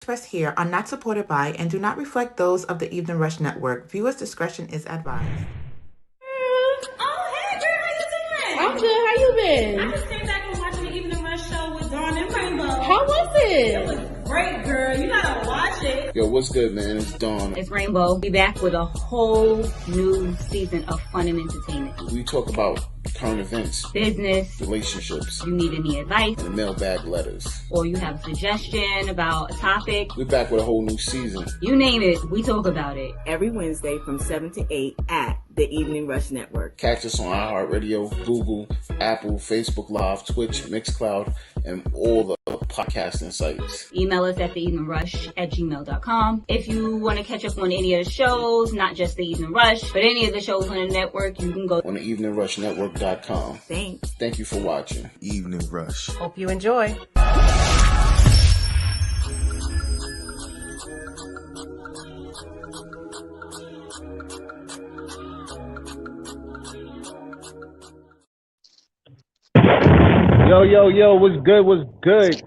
expressed here are not supported by and do not reflect those of the Evening Rush Network. Viewers' discretion is advised. Oh, hey, girl, how you doing? I'm good. How you been? I just came back and watching the Evening Rush show with Dawn and Rainbow. How was it? It was great, girl. You gotta watch it. Yo, what's good, man? It's Dawn. It's Rainbow. Be back with a whole new season of fun and entertainment. We talk about current events, Business, relationships, you need any advice, and the mailbag letters. or you have a suggestion about a topic. We're back with a whole new season. You name it, we talk about it. Every Wednesday from 7 to 8 at the Evening Rush Network. Catch us on iHeartRadio, Google, Apple, Facebook Live, Twitch, Mixcloud, and all the podcasting sites. Email us at theeveningrush@gmail.com. If you want to catch up on any of the shows, not just the Evening Rush, but any of the shows on the network, you can go on the eveningrushnetwork.com. Thanks. Thank you for watching. Evening Rush. Hope you enjoy. Yo, what's good? What's good?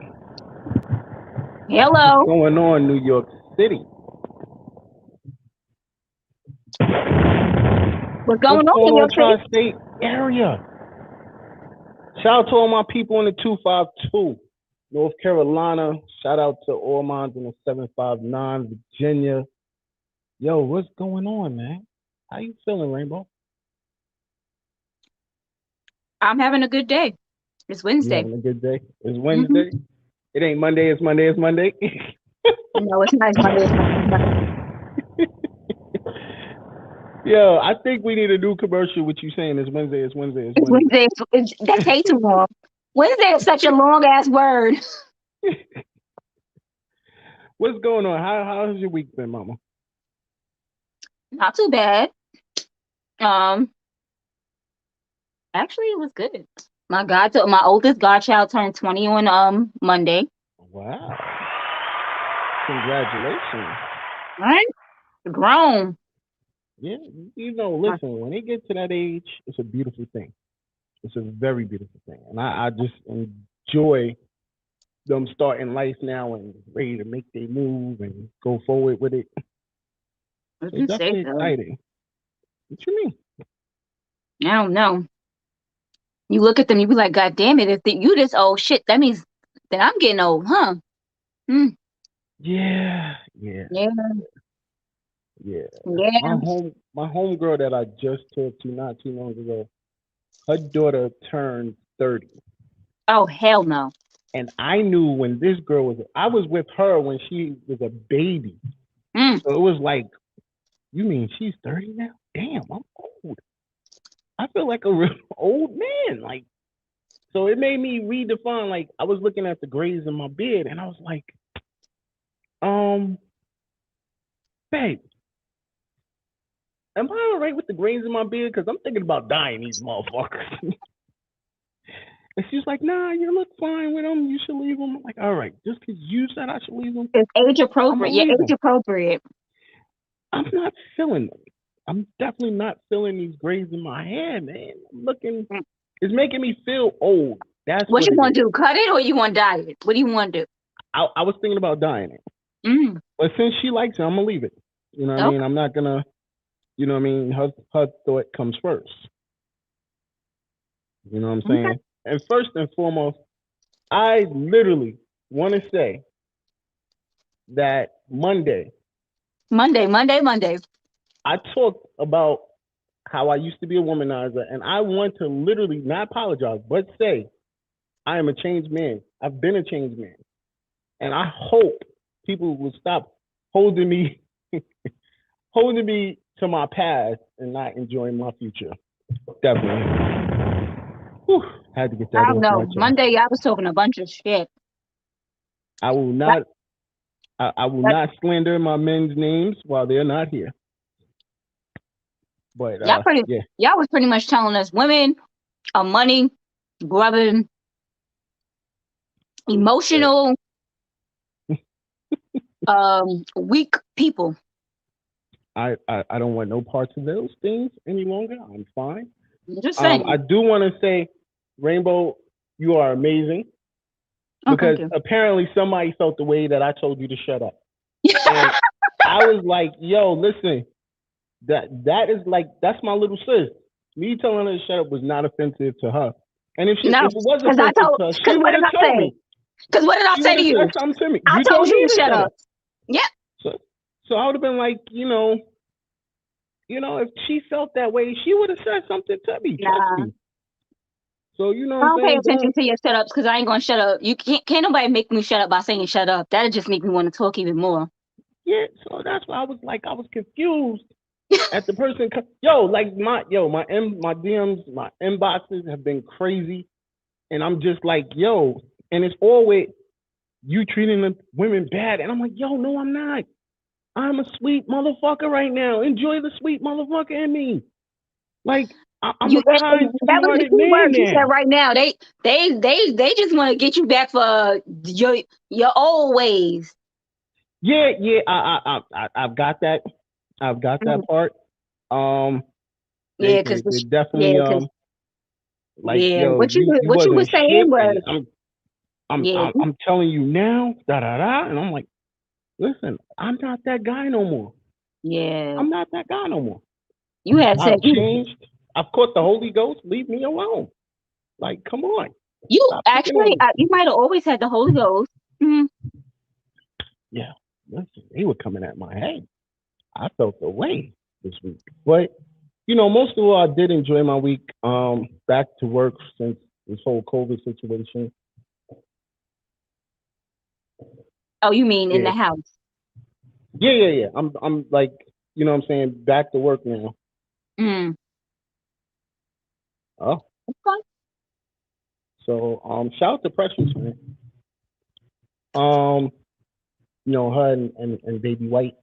Hello. What's going on, New York City? What's going on in your tri-state area? Shout out to all my people in the 252, North Carolina. Shout out to all mines in the 759, Virginia. Yo, what's going on, man? How you feeling, Rainbow? I'm having a good day. It's Wednesday. You having a good day? It's Wednesday. Mm-hmm. It ain't Monday. It's Monday. It's Monday. No, it's not Monday. It's Monday. Yo, I think we need a new commercial with you saying it's Wednesday. It's Wednesday. It's Wednesday. That takes too long. Wednesday is such a long ass word. What's going on? How's your week been, Mama? Not too bad. Actually, it was good. My oldest godchild turned 20 on Monday. Wow! Congratulations! Right? Grown. Yeah, listen. When they get to that age, it's a beautiful thing. It's a very beautiful thing, and I just enjoy them starting life now and ready to make their move and go forward with it. It's definitely exciting. What you mean? I don't know. You look at them, you be like, God damn it, if you this old shit, that means that I'm getting old, huh? Yeah. My homegirl that I just talked to not too long ago, her daughter turned 30. Oh, hell no. And I knew when this girl I was with her when she was a baby. So it was like, you mean she's 30 now? Damn, I'm old. I feel like a real old man. Like, so it made me redefine. Like, I was looking at the grays in my beard, and I was like, babe, am I all right with the grays in my beard? Because I'm thinking about dying these motherfuckers. And she's like, nah, you look fine with them. You should leave them. I'm like, all right, just because you said I should leave them. It's age appropriate. Yeah, age appropriate. I'm not feeling them. I'm definitely not feeling these grays in my hair, man. It's making me feel old. That's what you want to do? Cut it or you want to dye it? What do you want to do? I was thinking about dyeing it. But since she likes it, I'm going to leave it. You know what I mean? I'm not going to, you know what I mean? Her thought comes first. You know what I'm saying? And first and foremost, I literally want to say that Monday. I talked about how I used to be a womanizer, and I want to literally not apologize, but say I am a changed man. I've been a changed man. And I hope people will stop holding me to my past and not enjoying my future. Definitely. Whew, had to get that. I don't know. Monday, I was talking a bunch of shit. I will not slander my men's names while they're not here. But y'all was pretty much telling us women are money grubbing, emotional, weak people. I don't want no parts of those things any longer. I'm fine. I'm just saying. I do want to say, Rainbow, you are amazing. because thank you. apparently somebody felt the way that I told you to shut up. And I was like, yo, listen, that is like, that's my little sis. Me telling her to shut up was not offensive to her. And if No, it was because offensive to her, she what would did have I told say? me. Because what did I She say would to have you? said something to me. I You told told you me to to shut shut up. up. Yeah. So I would have been like, if she felt that way, she would have said something to me. Trust Nah. me. So you know I what I'm don't pay saying? attention to your shut ups because I ain't gonna shut up. You can't nobody make me shut up by saying shut up. That'll just make me want to talk even more. Yeah. So that's why I was like, I was confused at the person. My DMs, my inboxes have been crazy, and I'm just like, and it's always you treating the women bad, and I'm like, no, I'm not. I'm a sweet motherfucker right now. Enjoy the sweet motherfucker in me. Like I'm a kind, That was the sweethearted key man word you said now. right now. They just want to get you back for your old ways. Yeah. I've got that. I've got that part. Yeah, They because definitely like, what you you were wasn't saying shit, was and yeah I'm telling you now, da da da, and I'm like, listen, I'm not that guy no more. yeah I'm not that guy no more. you had said I've changed. I've caught the Holy Ghost. Leave me alone. Like, come on. you Stop picking on actually me. you might have always had the Holy Ghost. Mm-hmm. Yeah, listen, they were coming at my head. I felt the way this week, but most of all, I did enjoy my week. Back to work since this whole COVID situation. Oh, you mean in Yeah, the house? yeah. I'm like, what I'm saying, back to work now. Mm. Oh, Okay. so shout out to Precious, man. Her and Baby White.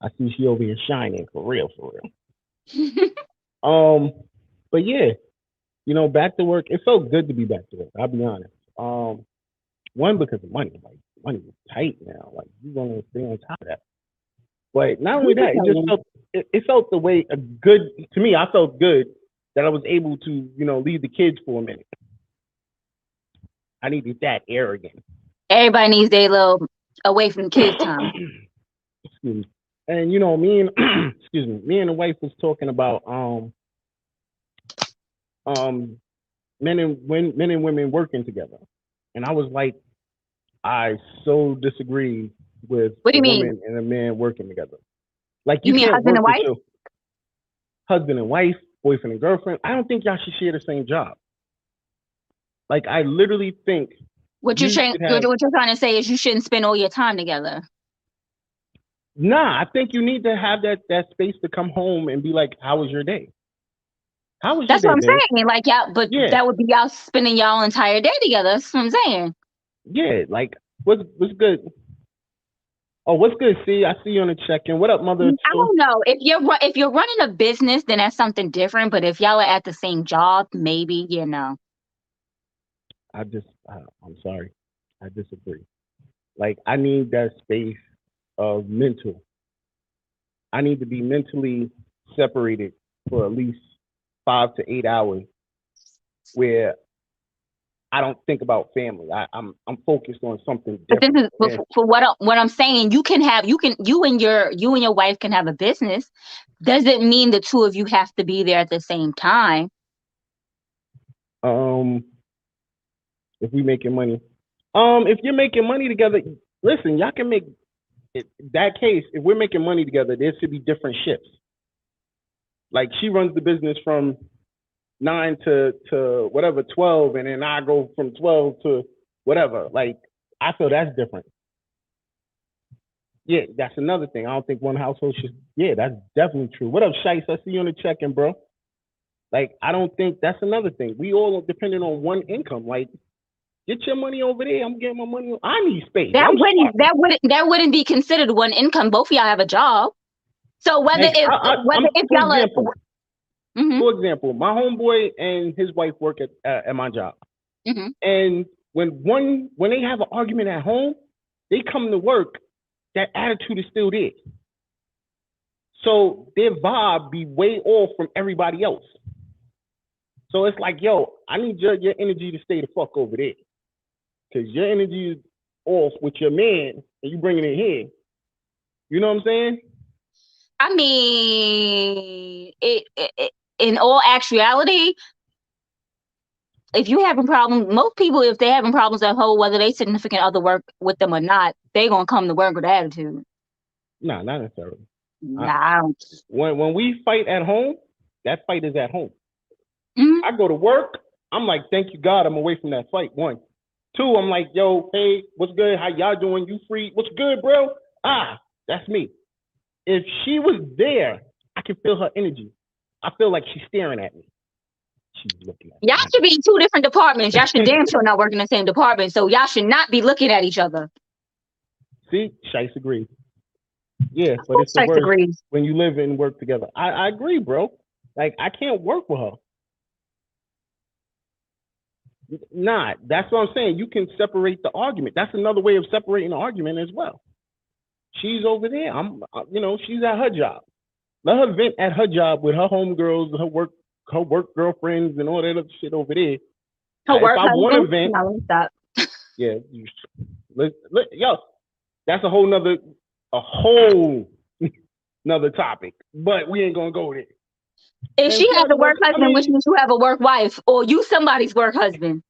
I see she over here shining for real, for real. But yeah, back to work. It felt good to be back to work. I'll be honest. One, because of money. Like, money is tight now. Like, you're gonna stay on top of that. But not only that, it felt the way good to me. I felt good that I was able to, leave the kids for a minute. I needed that air again. Everybody needs their little away from the kids time. Excuse me. And me and me and the wife was talking about men and women working together, and I was like, I so disagree with What do a you mean? woman and a man working together. Like, You you mean can't husband work and with wife? your husband and wife, boyfriend and girlfriend. I don't think y'all should share the same job. Like, I literally think What you should have. what you're trying to say is you shouldn't spend all your time together. Nah, I think you need to have that space to come home and be like, how was your day? How was your That's day, what I'm babe? saying. Like y'all, but Yeah. that would be y'all spending y'all entire day together. That's what I'm saying. Yeah, like, what's good? Oh, what's good? See, I see you on the check-in. What up, mother? I don't know if you're running a business, then that's something different. But if y'all are at the same job, maybe I'm sorry. I disagree. Like, I need that space of mental. I need to be mentally separated for at least 5 to 8 hours where I don't think about family. I'm focused on something But this different. is for what I'm saying. You and your wife can have a business. Doesn't mean the two of you have to be there at the same time. If we making money, if you're making money together, listen, y'all can make it, that case. If we're making money together, there should be different shifts. Like, she runs the business from 9 to whatever 12, and then I go from 12 to whatever. Like, I feel that's different. Yeah, that's another thing. I don't think one household should. Yeah, that's definitely true. What up, Shice? I see you on the check-in, bro. Like, I don't think that's another thing. We all depending on one income. Like, get your money over there. I'm getting my money. I need space. That wouldn't be considered one income. Both of y'all have a job. So whether Like, if y'all are, mm-hmm. For example, my homeboy and his wife work at my job, Mm-hmm. and when they have an argument at home, they come to work. That attitude is still there. So their vibe be way off from everybody else. So it's like, yo, I need your energy to stay the fuck over there. because your energy is off with your man, and you bringing it here. You know what I'm saying? I mean, in all actuality, if you having problems, most people, if they having problems at home, whether they significant other work with them or not, they gonna come to work with attitude. Nah, not necessarily. Nah. When we fight at home, that fight is at home. Mm-hmm. I go to work, I'm like, thank you God, I'm away from that fight. 1. 2, I'm like, yo, hey, what's good? How y'all doing? You free? What's good, bro? That's me. If she was there, I can feel her energy. I feel like she's staring at me. She's looking at me. Y'all should be in 2 different departments. Y'all should damn sure not work in the same department. So y'all should not be looking at each other. See, Shice agrees. Yeah, but it's the worst when you live and work together. I agree, bro. Like, I can't work with her. Nah, that's what I'm saying. You can separate the argument. That's another way of separating the argument as well. She's over there. She's at her job. Let her vent at her job with her homegirls, her work girlfriends, and all that other shit over there. Her work husband. Want to vent, no, stop. Yeah, yo, that's a whole nother topic. But we ain't gonna go there. If she has a work husband, which means you have a work wife, or you somebody's work husband.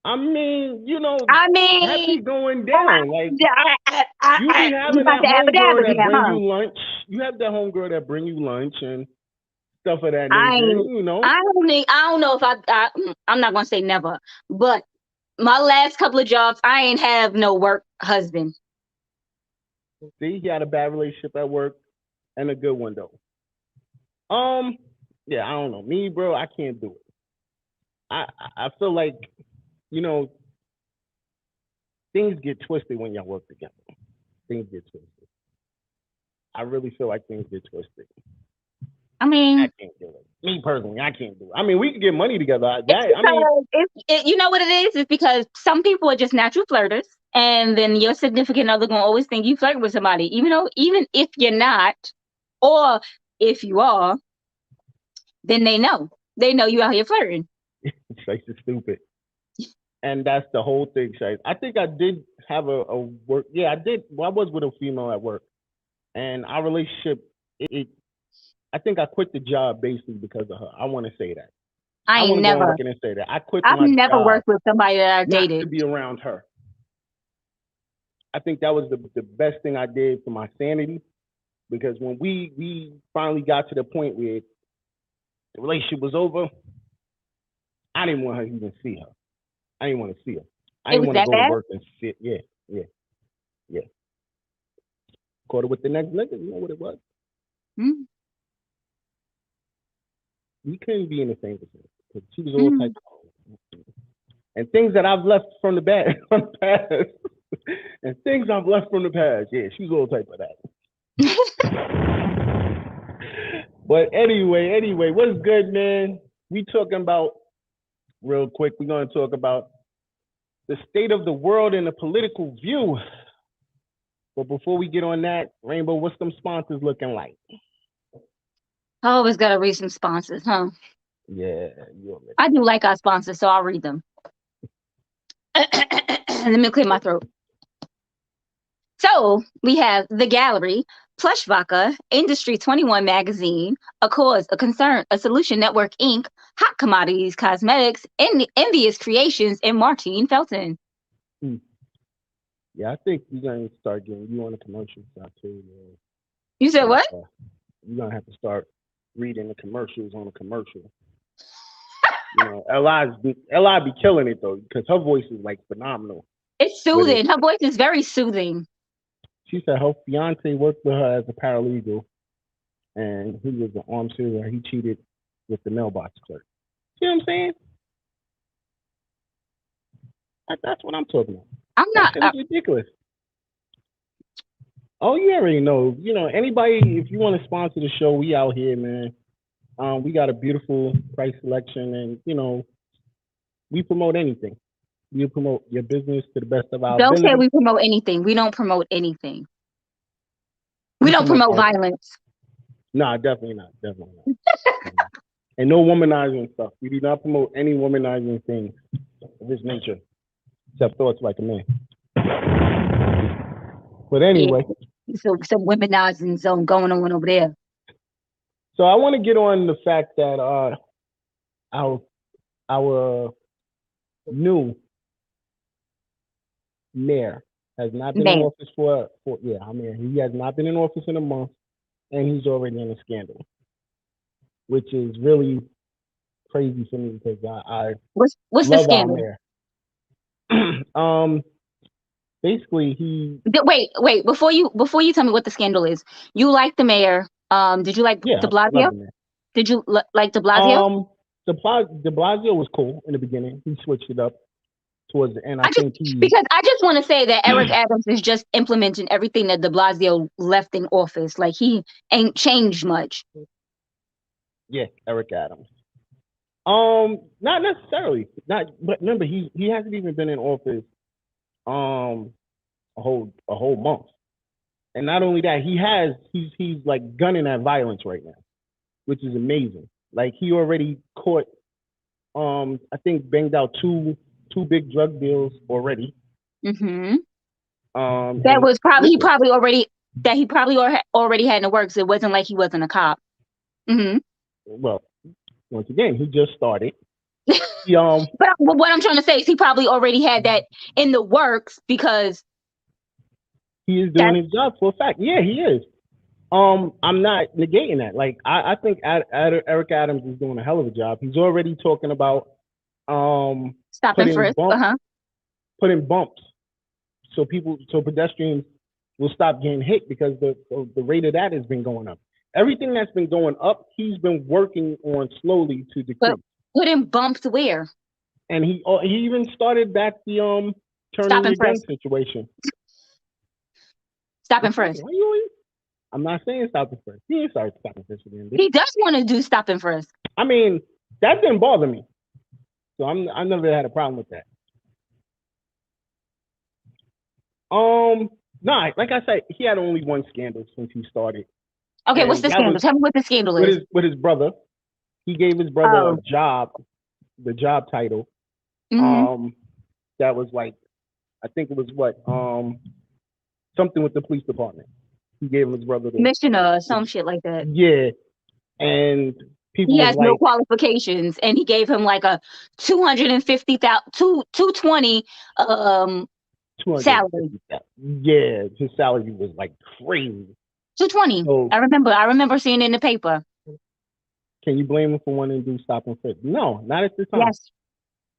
I mean, happy going down. Like, you be having that homegirl that bring you lunch. You have that homegirl that bring you lunch and stuff of that nature. I don't know if I'm not gonna say never, but my last couple of jobs, I ain't have no work husband. See, he had a bad relationship at work and a good one though. Yeah, I don't know. Me, bro, I can't do it. I feel like, things get twisted when y'all work together. Things get twisted. I really feel like things get twisted. I mean, I can't do it. Me personally, I can't do it. I mean, we can get money together. You know what it is? It's because some people are just natural flirters, and then your significant other gonna always think you flirt with somebody, even if you're not, or if you are, then they know you out here flirting. Shice is stupid. And that's the whole thing, Shice. I think I did have a work. Yeah, I did. Well, I was with a female at work, and our relationship, I think I quit the job basically because of her. I want to say that. I ain't never. Go and say that. I quit. I've never worked with somebody that I dated. To be around her. I think that was the best thing I did for my sanity, because when we finally got to the point where the relationship was over, I didn't want her to even see her. I didn't want to see her. I didn't want to go to work and sit. Yeah. Caught her with the next nigga. You know what it was? Hmm. We couldn't be in the same position because she was all types of, and things that I've left from the past, and things I've left from the past. Yeah, she's all type of that. But anyway, what's good, man? We talking about, real quick, we're going to talk about the state of the world and the political view. But before we get on that, Rainbow, what's them sponsors looking like? I always got to read some sponsors, huh? Yeah. I do like our sponsors, so I'll read them. Let me clear my throat. So we have The Gallery, Plush Vodka, Industry 21 Magazine, A Cause, A Concern, A Solution Network Inc., Hot Commodities Cosmetics, Envious Creations, and Martine Felton. Yeah, I think we're going to start getting you on the commercial side too. Man. You said what? You're going to have to start reading the commercials on the commercial. L.I. be killing it though, because her voice is like phenomenal. It's soothing. Her voice is very soothing. She said her fiance worked with her as a paralegal, and he was an armed serial. He cheated with the mailbox clerk. See what I'm saying? That's what I'm talking about. I'm not. That's ridiculous. Oh, you already know. Anybody, if you want to sponsor the show, we out here, man. We got a beautiful price selection, and we promote anything. We promote your business to the best of our ability. Don't say we promote anything. We don't promote anything. We don't promote violence. Nah, definitely not. And no womanizing stuff. We do not promote any womanizing things of this nature. Except thoughts like a man. But anyway. Yeah. So some womenizing zone going on over there. So I want to get on the fact that our new mayor has not been in office for he has not been in office in a month, and he's already in a scandal, which is really crazy for me because I what's love the scandal? Our mayor. Basically he wait before you tell me what the scandal is. You like the mayor? Did you like De Blasio? Did you like De Blasio? De Blasio was cool in the beginning. He switched it up towards the end. Because I just want to say that Eric Adams is just implementing everything that De Blasio left in office. Like, he ain't changed much. Yeah, Eric Adams. Not necessarily. But remember, he hasn't even been in office a whole month. And not only that, he's like gunning at violence right now, which is amazing. Like, he already caught I think banged out two big drug deals already. Mm-hmm. That was probably he probably already had in the works. It wasn't like he wasn't a cop. Mm-hmm. Well, once again, he just started. But what I'm trying to say is he probably already had that in the works because he is doing his job for a fact. Yeah, he is. I'm not negating that. Like, I think Eric Adams is doing a hell of a job. He's already talking about stop and frisk. Putting bumps so pedestrians will stop getting hit because the rate of that has been going up. Everything that's been going up, he's been working on slowly to decrease. But putting bumps where? And he even started back the turning the gun situation. Stop and frisk. I'm not saying stop and frisk. He ain't started stop and frisk again. He does want to do stop and frisk. I mean, that didn't bother me, so I never had a problem with that. Nah, like I said, he had only one scandal since he started. Okay, what's the scandal? Tell me what the scandal is. With his brother. He gave his brother a job, the job title. Mm-hmm. That was like, I think it was something with the police department. He gave his brother the commissioner or some shit like that. Yeah. And people he has no qualifications, and he gave him like a $220,000 salary. Yeah, his salary was like crazy. 220. So, I remember seeing it in the paper. Can you blame him for wanting to do stop and frisk? No, not at this time. Yes.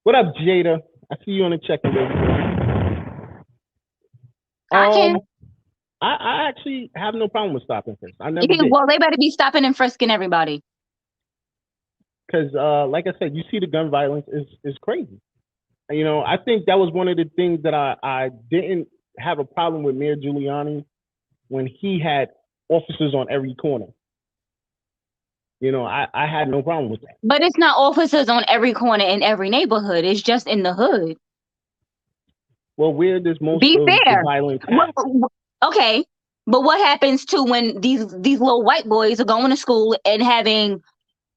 What up, Jada? I see you on the check-in. I actually have no problem with stop and frisk. I never did. Well, they better be stopping and frisking everybody. Because, like I said, you see the gun violence is crazy. You know, I think that was one of the things that I didn't have a problem with Mayor Giuliani when he had officers on every corner. You know, I had no problem with that. But it's not officers on every corner in every neighborhood. It's just in the hood. Well, where does most of the violence happen? Okay, but what happens to when these little white boys are going to school and having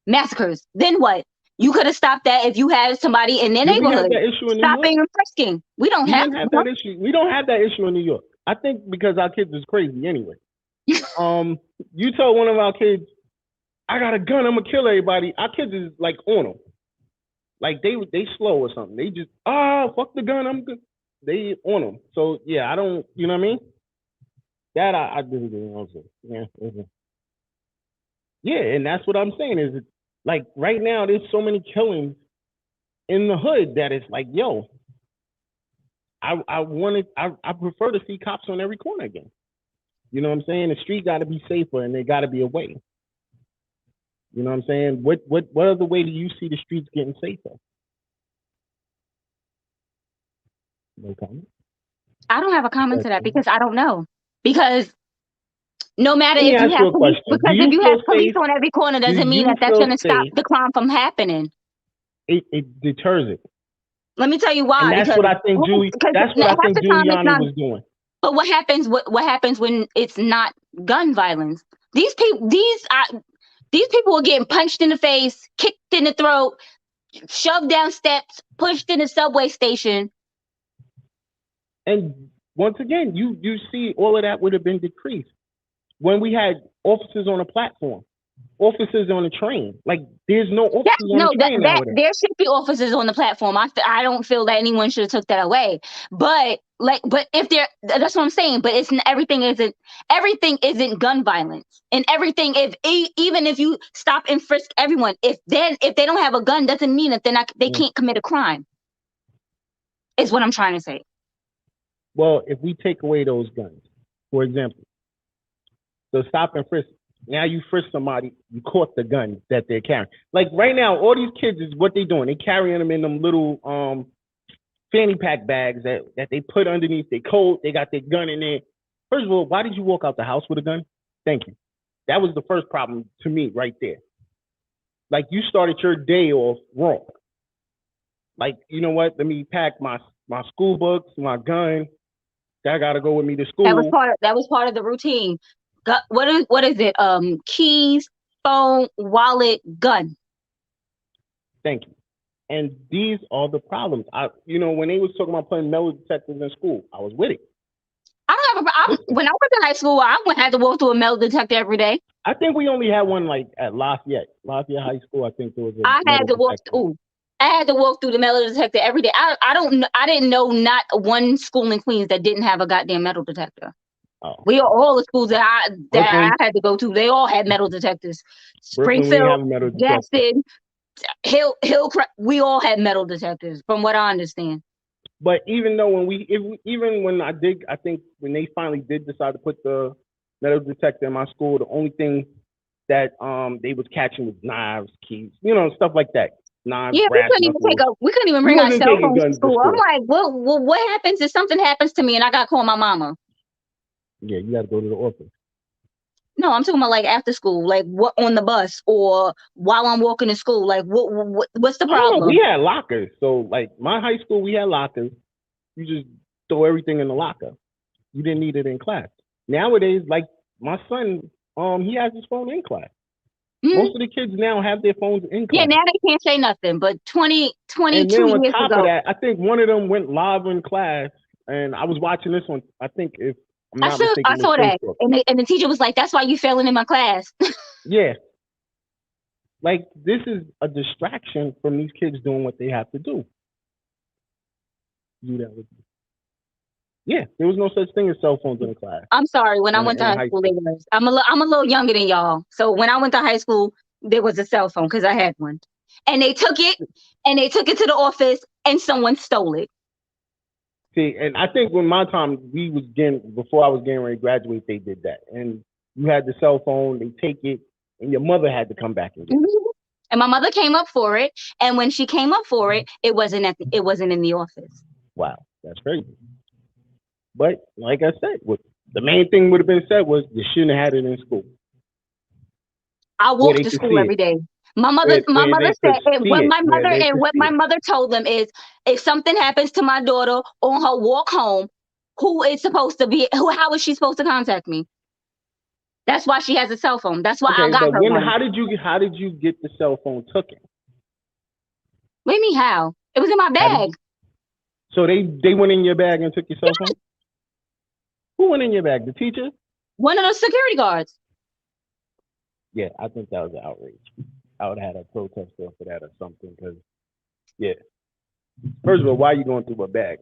massacres? Then what? You could have stopped that if you had somebody in their neighborhood stopping and frisking. We don't have that issue. We don't have that issue in New York. I think because our kids is crazy anyway. You tell one of our kids, I got a gun, I'm gonna kill everybody. Our kids is like on them. Like they slow or something. They just, fuck the gun, I'm good. They on them. So yeah, I don't, you know what I mean? That I disagree also. Yeah. Yeah, and that's what I'm saying is, like, right now there's so many killings in the hood that it's like, yo, I prefer to see cops on every corner again. You know what I'm saying? The street got to be safer and they got to be away. You know what I'm saying? What other way do you see the streets getting safer? No comment. I don't have a comment to that because I don't know. Because no matter if you have police, because if you have police on every corner doesn't mean that that's going to stop the crime from happening. It deters it. Let me tell you why. And that's what I think Giuliani was doing. But what happens? What happens when it's not gun violence? These people are getting punched in the face, kicked in the throat, shoved down steps, pushed in a subway station. And once again, you see all of that would have been decreased when we had officers on a platform, officers on a train. Like there's no officers on a train nowadays. There should be officers on the platform. I don't feel that anyone should have took that away. But if that's what I'm saying. But everything isn't gun violence, and everything even if you stop and frisk everyone, if they don't have a gun, doesn't mean that they can't commit a crime. Is what I'm trying to say. Well, if we take away those guns, for example, so stop and frisk. Now you frisk somebody, you caught the gun that they're carrying. Like right now, all these kids is what they doing. They carrying them in them little fanny pack bags that they put underneath their coat. They got their gun in there. First of all, why did you walk out the house with a gun? Thank you. That was the first problem to me right there. Like you started your day off wrong. Like, you know what? Let me pack my school books, my gun. That gotta go with me to school. That was part of the routine. What is it? Keys, phone, wallet, gun. Thank you. And these are the problems. When they was talking about putting metal detectors in school, I was with it. When I went to high school, I had to walk through a metal detector every day. I think we only had one like at Lafayette High School. I think there was a I had to walk through the metal detector every day. I didn't know not one school in Queens that didn't have a goddamn metal detector. Oh. All the schools that I had to go to, they all had metal detectors. Springfield, Gaston, Hillcrest, we all had metal detectors, from what I understand. But even though I think when they finally did decide to put the metal detector in my school, the only thing that they was catching was knives, keys, stuff like that. Knives, yeah, we couldn't even bring our cell phones to school. I'm like, what happens if something happens to me and I gotta call my mama? Yeah, you got to go to the office. No, I'm talking about like after school, like what on the bus or while I'm walking to school. Like what's the problem? We had lockers. So like my high school, we had lockers. You just throw everything in the locker. You didn't need it in class. Nowadays, like my son, he has his phone in class. Mm-hmm. Most of the kids now have their phones in class. Yeah, now they can't say nothing. But 22 and then on years top ago, of that, I think one of them went live in class, and I was watching this one. I think if I'm not mistaken, I saw that, and the teacher was like, "That's why you failing in my class." Yeah, like this is a distraction from these kids doing what they have to do. Do that with me. Yeah, there was no such thing as cell phones in the class. I'm sorry. When I went to high school, there was. I'm a little younger than y'all. So when I went to high school, there was a cell phone because I had one, and they took it to the office, and someone stole it. See, and I think when my time before I was getting ready to graduate, they did that, and you had the cell phone. They take it, and your mother had to come back and get it. Mm-hmm. And my mother came up for it, and when she came up for it, it wasn't in the office. Wow, that's crazy. But like I said, the main thing would have been said was you shouldn't have had it in school. I walked to school every day. My mother said, what my mother told them is, if something happens to my daughter on her walk home, how is she supposed to contact me? That's why she has a cell phone. That's why I got her one. How did you get the cell phone taken? What do you mean how? It was in my bag. So they went in your bag and took your cell phone? Who went in your bag? The teacher? One of the security guards. Yeah, I think that was an outrage. I would have had a protest for that or something. Because, yeah. First of all, why are you going through a bag?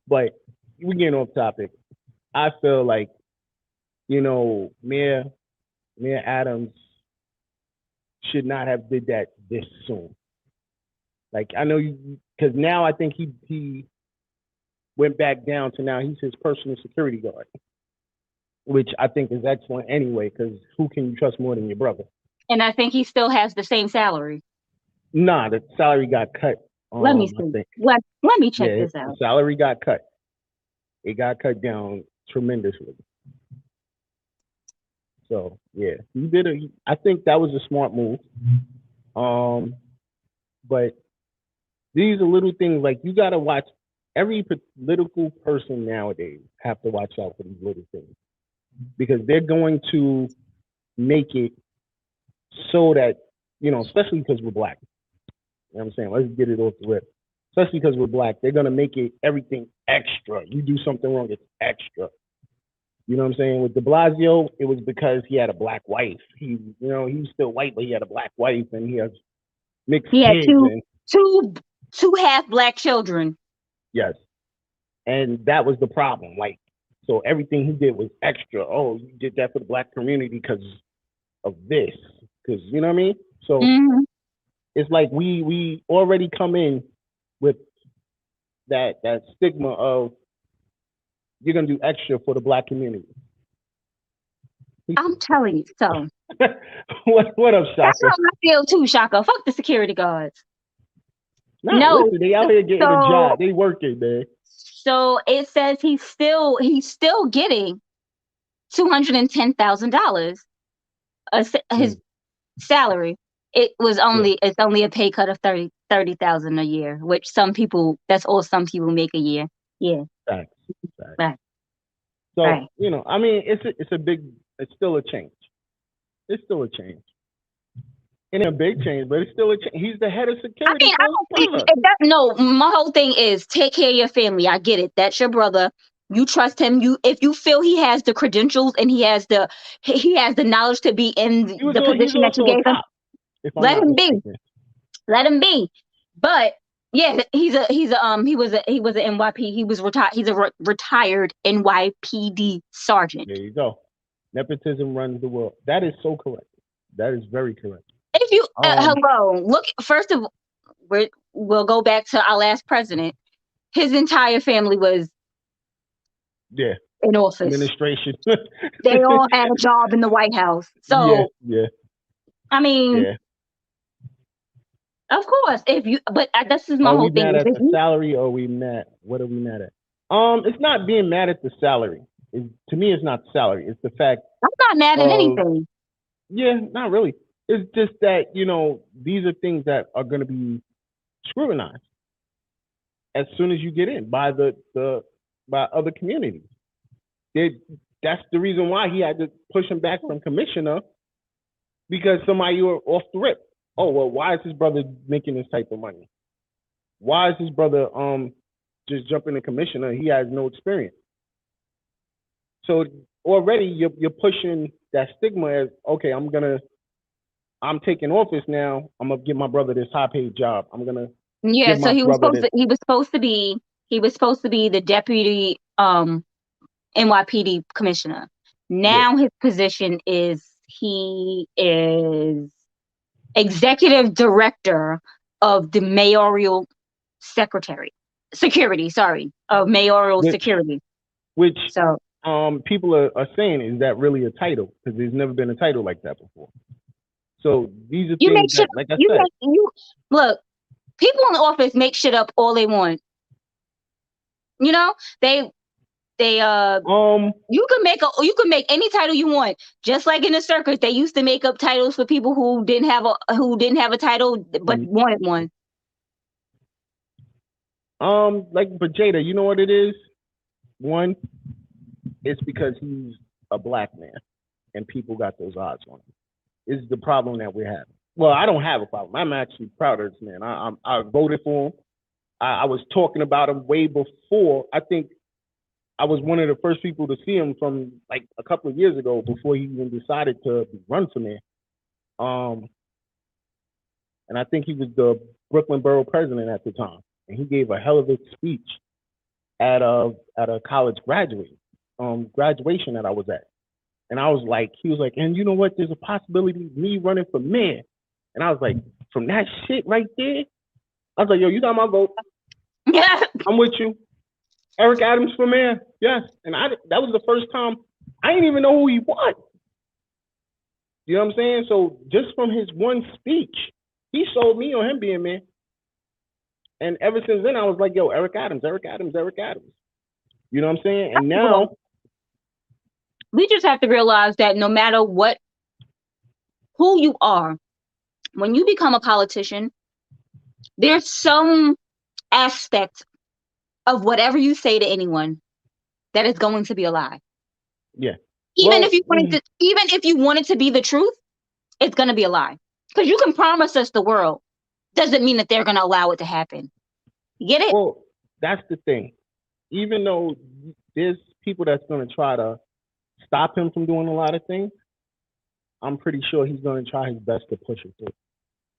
But we're getting off topic. I feel like, Mayor Adams should not have did that this soon. Like, I know because now I think he went back down to now he's his personal security guard, which I think is excellent anyway, because who can you trust more than your brother? And I think he still has the same salary. Nah, the salary got cut. Let me see. Let me check this out. The salary got cut. It got cut down tremendously. So yeah, I think that was a smart move. But these are little things like you gotta watch. Every political person nowadays have to watch out for these little things because they're going to make it so that, especially because we're black. You know what I'm saying? Let's get it off the rip. especially because we're black, they're gonna make it everything extra. You do something wrong, it's extra. You know what I'm saying? With De Blasio, it was because he had a black wife. He was still white, but he had a black wife, and he has mixed He had kids. two half black children. Yes, and that was the problem. Like, so everything he did was extra. Oh, you did that for the black community because of this, because you know what I mean. So it's like we already come in with that stigma of you're gonna do extra for the black community. I'm telling you so. What up, Shaka? That's how I feel too, Shaka. Fuck the security guards. Listen, they out here getting a job. They working, man. So it says he's still getting $210,000 his salary. It's only a pay cut of $30,000 a year, which that's all some people make a year. Yeah. Right. So right. I mean, it's still a change. It's still a change. It ain't a big change, but it's still a change. He's the head of security. I mean, I don't think no. My whole thing is take care of your family. I get it. That's your brother. You trust him. If you feel he has the credentials and he has the knowledge to be in the position that you gave him, let him be. Let him be. But yeah, he was an NYP. He was retired. He's a retired NYPD sergeant. There you go. Nepotism runs the world. That is so correct. That is very correct. If you hello, look. First of all, we'll go back to our last president. His entire family was in office. Administration. They all had a job in the White House. So I mean, of course, but this is my whole thing. Are we mad at the salary, or are we mad? What are we mad at? It's not being mad at the salary. To me, it's not the salary. It's the fact. I'm not mad at anything. Yeah, not really. It's just that, these are things that are going to be scrutinized as soon as you get in by by other communities. That's the reason why he had to push him back from commissioner, because somebody were off the rip. Oh, well, why is his brother making this type of money? Why is his brother just jumping to commissioner? He has no experience. So already you're pushing that stigma as, okay, I'm taking office now. I'm gonna give my brother this high paid job. I'm gonna so he was supposed to be the deputy NYPD commissioner. Now his position is he is executive director of the mayoral security. Which people are saying, is that really a title? Because there's never been a title like that before. So these are things that, like I said, look, people in the office make shit up all they want. You can make any title you want. Just like in the circus, they used to make up titles for people who didn't have a title but wanted one. But Jada, you know what it is? One, it's because he's a black man, and people got those odds on him. Is the problem that we're having. Well, I don't have a problem. I'm actually proud of this man. I voted for him. I was talking about him way before. I think I was one of the first people to see him from like a couple of years ago, before he even decided to run for mayor. And I think he was the Brooklyn borough president at the time, and he gave a hell of a speech at a college graduation that I was at. And I was like, he was like, and you know what? There's a possibility of me running for mayor. And I was like, from that shit right there, I was like, yo, you got my vote. Yeah. I'm with you. Eric Adams for mayor. Yes. And that was the first time I didn't even know who he was. You know what I'm saying? So just from his one speech, he sold me on him being mayor. And ever since then, I was like, yo, Eric Adams. You know what I'm saying? And now, we just have to realize that no matter who you are, when you become a politician, there's some aspect of whatever you say to anyone that is going to be a lie. Yeah. Even if you want it to be the truth, it's going to be a lie. Because you can promise us the world, doesn't mean that they're going to allow it to happen. Get it? Well, that's the thing. Even though there's people that's going to try to stop him from doing a lot of things, I'm pretty sure he's going to try his best to push it through.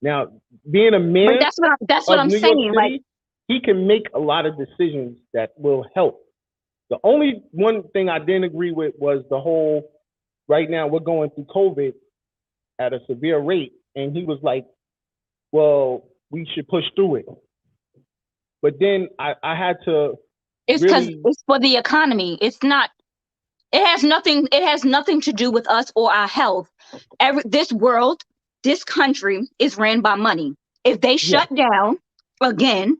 Now, being a mayor that's what of I'm New saying. York City, he can make a lot of decisions that will help. The only one thing I didn't agree with was the whole, right now we're going through COVID at a severe rate. And he was like, well, we should push through it. But then I had to. It's because it's for the economy. It's not. It has nothing to do with us or our health. This world, this country is ran by money. If they shut down again,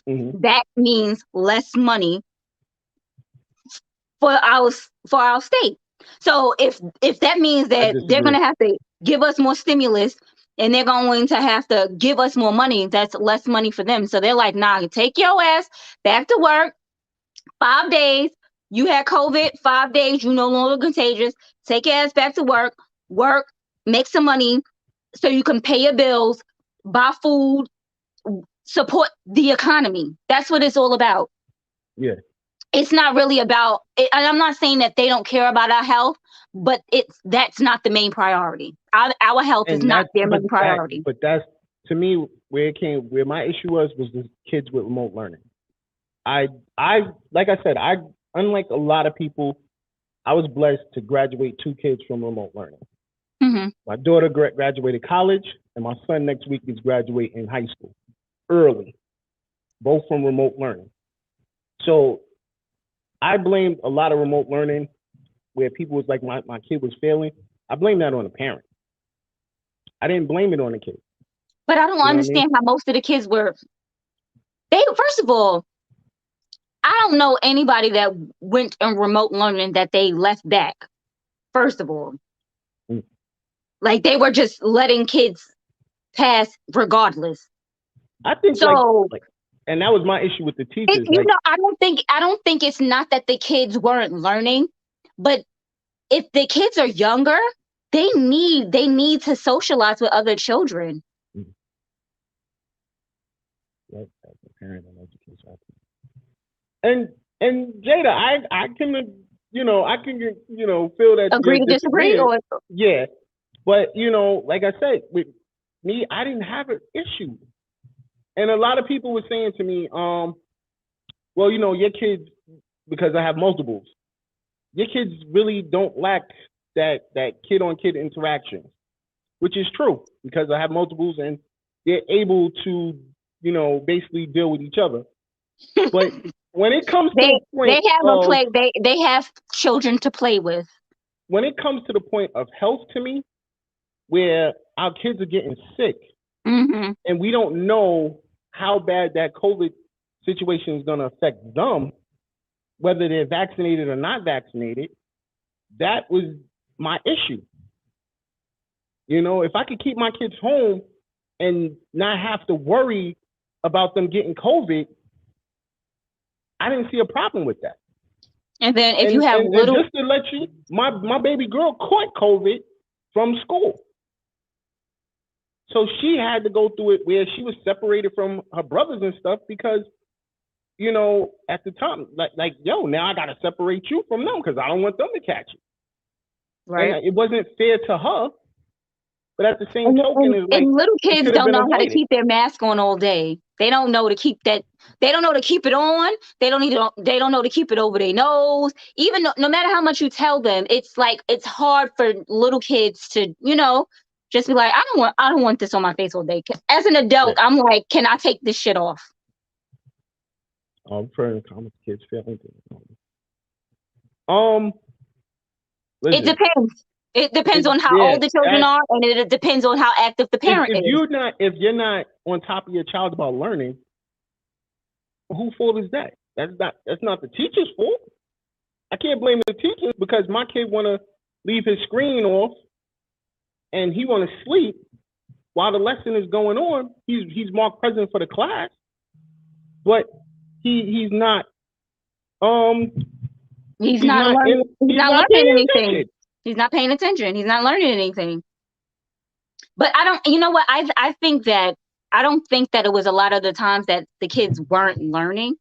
that means less money for our state. So if that means that they're going to have to give us more stimulus and they're going to have to give us more money, that's less money for them. So they're like, nah, take your ass back to work. 5 days. You had COVID, 5 days, you no longer contagious. Take your ass back to work, make some money so you can pay your bills, buy food, support the economy. That's what it's all about. Yeah. It's not really about, and I'm not saying that they don't care about our health, but that's not the main priority. Our health is not their main priority. But that's, to me, where my issue was the kids with remote learning. I like I said, unlike a lot of people, I was blessed to graduate 2 kids from remote learning. Mm-hmm. My daughter graduated college, and my son next week is graduating high school early, both from remote learning. So I blamed a lot of remote learning where people was like, my kid was failing. I blame that on the parent. I didn't blame it on the kid. But I don't understand how most of the kids were. First of all, I don't know anybody that went in remote learning that they left back. First of all, like they were just letting kids pass regardless. I think so. And that was my issue with the teachers. I don't think it's not that the kids weren't learning, but if the kids are younger, they need to socialize with other children. That's a parent and education. And Jada, I can feel that agree to disagree, or yeah, but like I said, with me, I didn't have an issue, and a lot of people were saying to me, well, your kids, because I have multiples, your kids really don't lack that kid on kid interaction, which is true because I have multiples and they're able to basically deal with each other, but. When it comes to the point they have children to play with. When it comes to the point of health, to me, where our kids are getting sick, and we don't know how bad that COVID situation is going to affect them, whether they're vaccinated or not vaccinated, that was my issue. If I could keep my kids home and not have to worry about them getting COVID, I didn't see a problem with that. And then if you have little, just to let you, my baby girl caught COVID from school, so she had to go through it where she was separated from her brothers and stuff because, at the time, now I gotta separate you from them because I don't want them to catch it. Right. And it wasn't fair to her. But at the same token, little kids don't know how to keep their mask on all day. They don't know to keep that. They don't know to keep it on. They don't know to keep it over their nose. Even no matter how much you tell them, it's hard for little kids to just be like, I don't want this on my face all day. As an adult, I'm like, can I take this shit off? I'm for common kids failing. It depends. It depends on how old the children are, and it depends on how active the parent is. If you're not on top of your child about learning, whose fault is that? That's not the teacher's fault. I can't blame the teachers because my kid want to leave his screen off and he want to sleep while the lesson is going on. He's marked present for the class, but he's not. He's not learning anything. He's not paying attention. He's not learning anything. But I don't. You know what? I think that I don't think that it was a lot of the times that the kids weren't learning,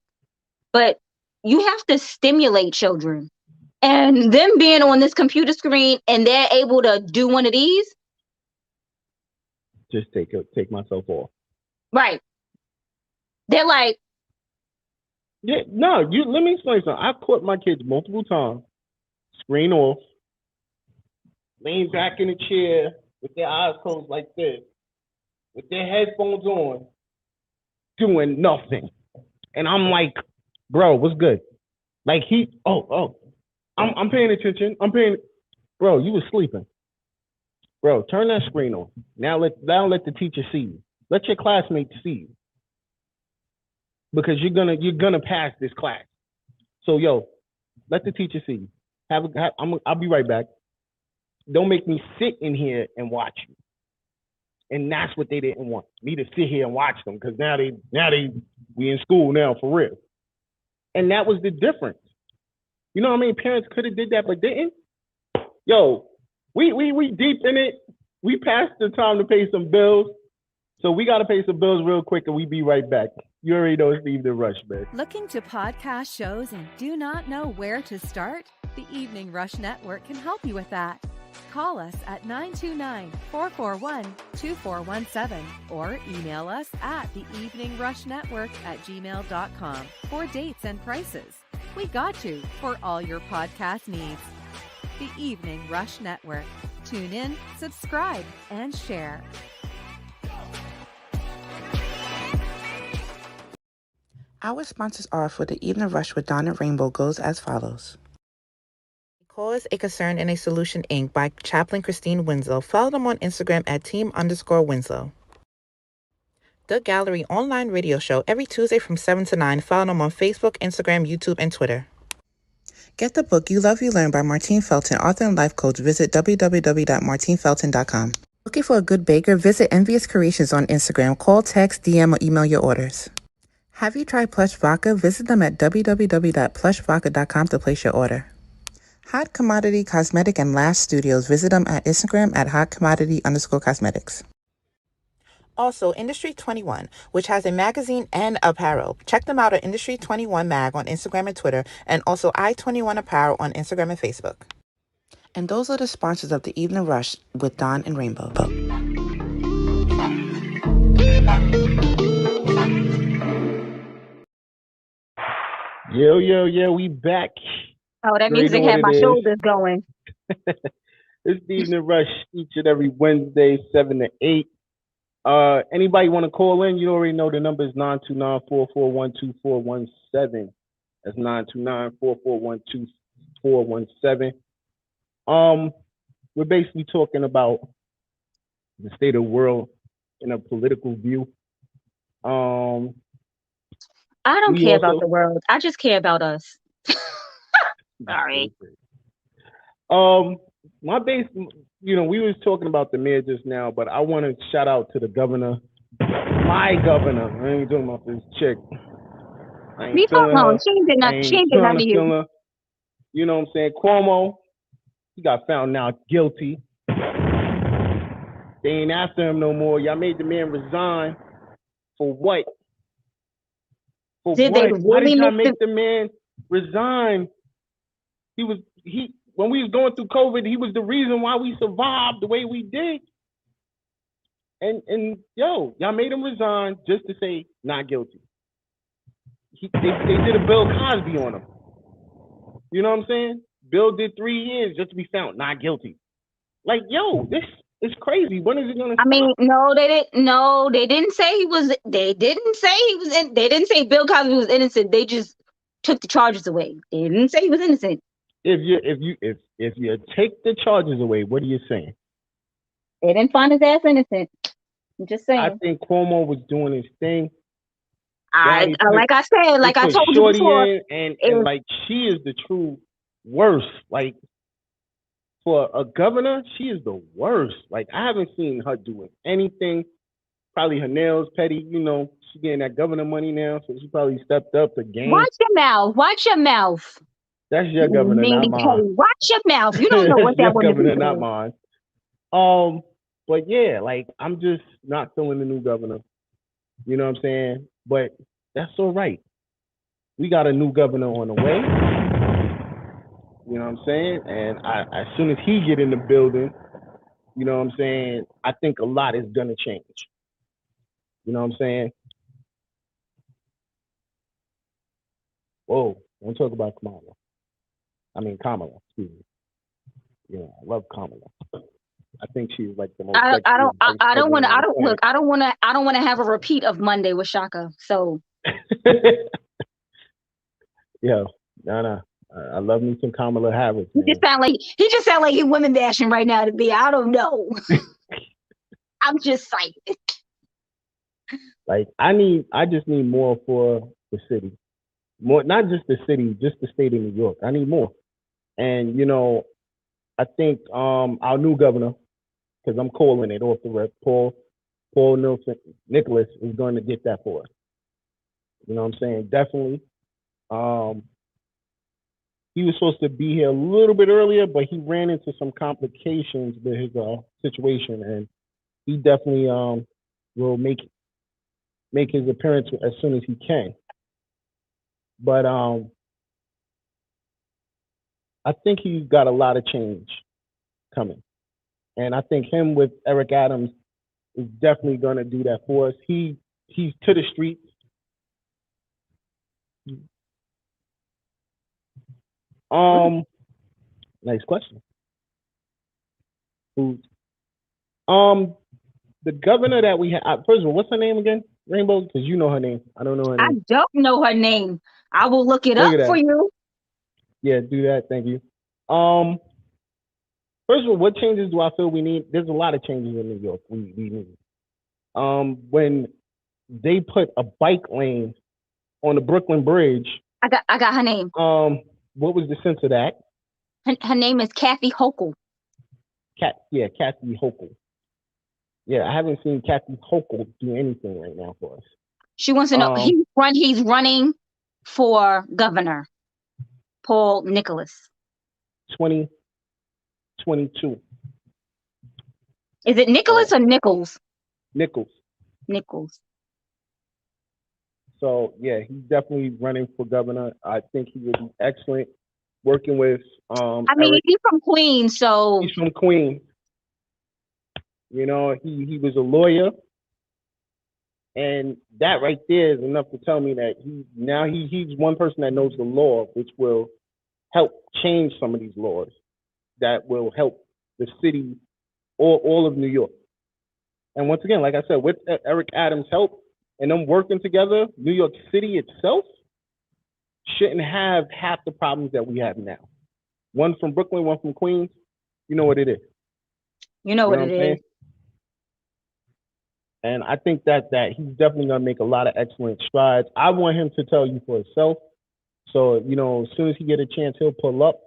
but you have to stimulate children. And them being on this computer screen and they're able to do one of these. Just take myself off. Right. They're like, yeah, no, let me explain something. I've caught my kids multiple times, screen off, laying back in the chair with their eyes closed like this, with their headphones on, doing nothing. And I'm like, bro, what's good? Like I'm paying attention. Bro, you was sleeping. Bro, turn that screen on. Now let the teacher see you. Let your classmates see you. Because you're gonna pass this class. So let the teacher see you. I'll be right back. Don't make me sit in here and watch you. And that's what they didn't want, me to sit here and watch them, because now we in school now for real. And that was the difference. You know what I mean? Parents could have did that, but didn't. We deep in it. We passed the time to pay some bills. So we got to pay some bills real quick, and we be right back. You already know it's the Evening Rush, man. Looking to podcast shows and do not know where to start? The Evening Rush Network can help you with that. Call us at 929-441-2417 or email us at theeveningrushnetwork@gmail.com for dates and prices. We got you for all your podcast needs. The Evening Rush Network. Tune in, subscribe, and share. Our sponsors are for the Evening Rush with Dawn and Rainbow goes as follows. Cause a Concern and a Solution, Inc. by Chaplain Christine Winslow. Follow them on Instagram at team_Winslow. The Gallery online radio show every Tuesday from 7 to 9. Follow them on Facebook, Instagram, YouTube, and Twitter. Get the book You Love, You Learn by Martine Felton, author and life coach. Visit www.martinefelton.com. Looking for a good baker? Visit Envious Creations on Instagram. Call, text, DM, or email your orders. Have you tried Plush Vodka? Visit them at www.plushvodka.com to place your order. Hot Commodity Cosmetic and Lash Studios. Visit them at Instagram at hotcommodity_cosmetics. Also, Industry 21, which has a magazine and apparel. Check them out at Industry 21 Mag on Instagram and Twitter, and also I21 Apparel on Instagram and Facebook. And those are the sponsors of the Evening Rush with Dawn and Rainbow. Yo, we back. Oh, that music had my shoulders going. It's the Evening Rush each and every Wednesday, 7 to 8. Anybody want to call in? You already know the number is 929-441-2417. That's 929-441-2417. We're basically talking about the state of the world in a political view. I don't care about the world. I just care about us. Sorry. My base, we was talking about the mayor just now, but I want to shout out to the governor, my governor. I ain't talking about this chick. Leave her alone. She ain't did nothing to you. You know what I'm saying? Cuomo, he got found now guilty. They ain't after him no more. Y'all made the man resign. For what? For did what? They Why really did y'all make the man resign? When we was going through COVID, he was the reason why we survived the way we did. And y'all made him resign just to say not guilty. They did a Bill Cosby on him. You know what I'm saying? Bill did 3 years just to be found not guilty. Like, this is crazy. When is it gonna stop? I mean, no, they didn't. No, they didn't say he was. They didn't say he was. They didn't say Bill Cosby was innocent. They just took the charges away. They didn't say he was innocent. If you take the charges away, what are you saying? They didn't find his ass innocent. I'm just saying. I think Cuomo was doing his thing. Like I said, like I told you before, and like she is the true worst. Like for a governor, she is the worst. Like I haven't seen her doing anything. Probably her nails petty. She getting that governor money now, so she probably stepped up the game. Watch your mouth. Watch your mouth. That's your governor, not mine. Watch your mouth. You don't know what that woman governor, not mine. But yeah, like I'm just not feeling the new governor. You know what I'm saying? But that's all right. We got a new governor on the way. You know what I'm saying? And as soon as he get in the building, you know what I'm saying, I think a lot is gonna change. You know what I'm saying? Whoa, don't talk about Kamala. Excuse me. Yeah, I love Kamala. I think she's like the most I sexy don't vice I don't want president to on I the don't look planet. I don't want to have a repeat of Monday with Shaka. So Yeah, no. I love me some Kamala Harris, he man. just sound like he women bashing right now to me. I don't know. I'm just saying. Like I just need more for the city. More, not just the city, just the state of New York. I need more. And you know, I think our new governor, because I'm calling it off the rep, Paul Nicholas is going to get that for us. You know what I'm saying? Definitely. He was supposed to be here a little bit earlier, but he ran into some complications with his situation, and he definitely will make his appearance as soon as he can. But I think he's got a lot of change coming, and I think him with Eric Adams is definitely going to do that for us. He's to the streets. Next question. Who's the governor that we have? First of all, what's her name again? Rainbow, because you know her name. I don't know her name. I don't know her name. I will look it up for you. Yeah, do that. Thank you. First of all, what changes do I feel we need? There's a lot of changes in New York we need. When they put a bike lane on the Brooklyn Bridge. I got her name. What was the sense of that? Her name is Kathy Hochul. Kathy Hochul. Yeah, I haven't seen Kathy Hochul do anything right now for us. She wants to know he's running for governor. Paul Nicholas. 2022. Is it Nicholas or Nichols? Nichols. So yeah, he's definitely running for governor. I think he would be excellent working with Eric. He's from Queens, so he's from Queens. You know, he was a lawyer, and that right there is enough to tell me that he's one person that knows the law, which will help change some of these laws that will help the city or all of New York. And once again, like I said, with Eric Adams' help and them working together, New York City itself shouldn't have half the problems that we have now. One from Brooklyn, one from Queens. You know what it is. You know what it is. And I think that he's definitely going to make a lot of excellent strides. I want him to tell you for himself. So, you know, as soon as he get a chance, he'll pull up.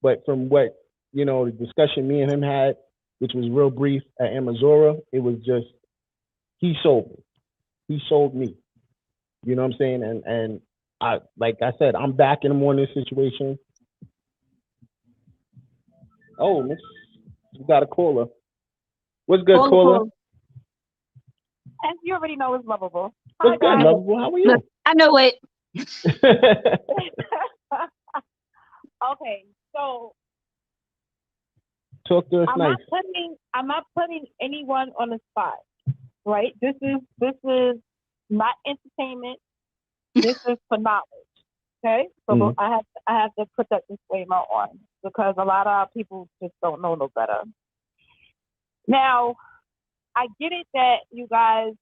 But from what, you know, the discussion me and him had, which was real brief at Amazora, it was just, he sold me. He sold me. You know what I'm saying? And I, like I said, I'm backing him on this situation. Oh, Miss, you got a caller. What's good, caller? As you already know, it's Lovable. What's good, Lovable? How are you? I know it. Okay, so talk to us nice. I'm not putting anyone on the spot, right? This is not entertainment. This is for knowledge. Okay, so I have to put that disclaimer on because a lot of our people just don't know no better. Now, I get it that you guys'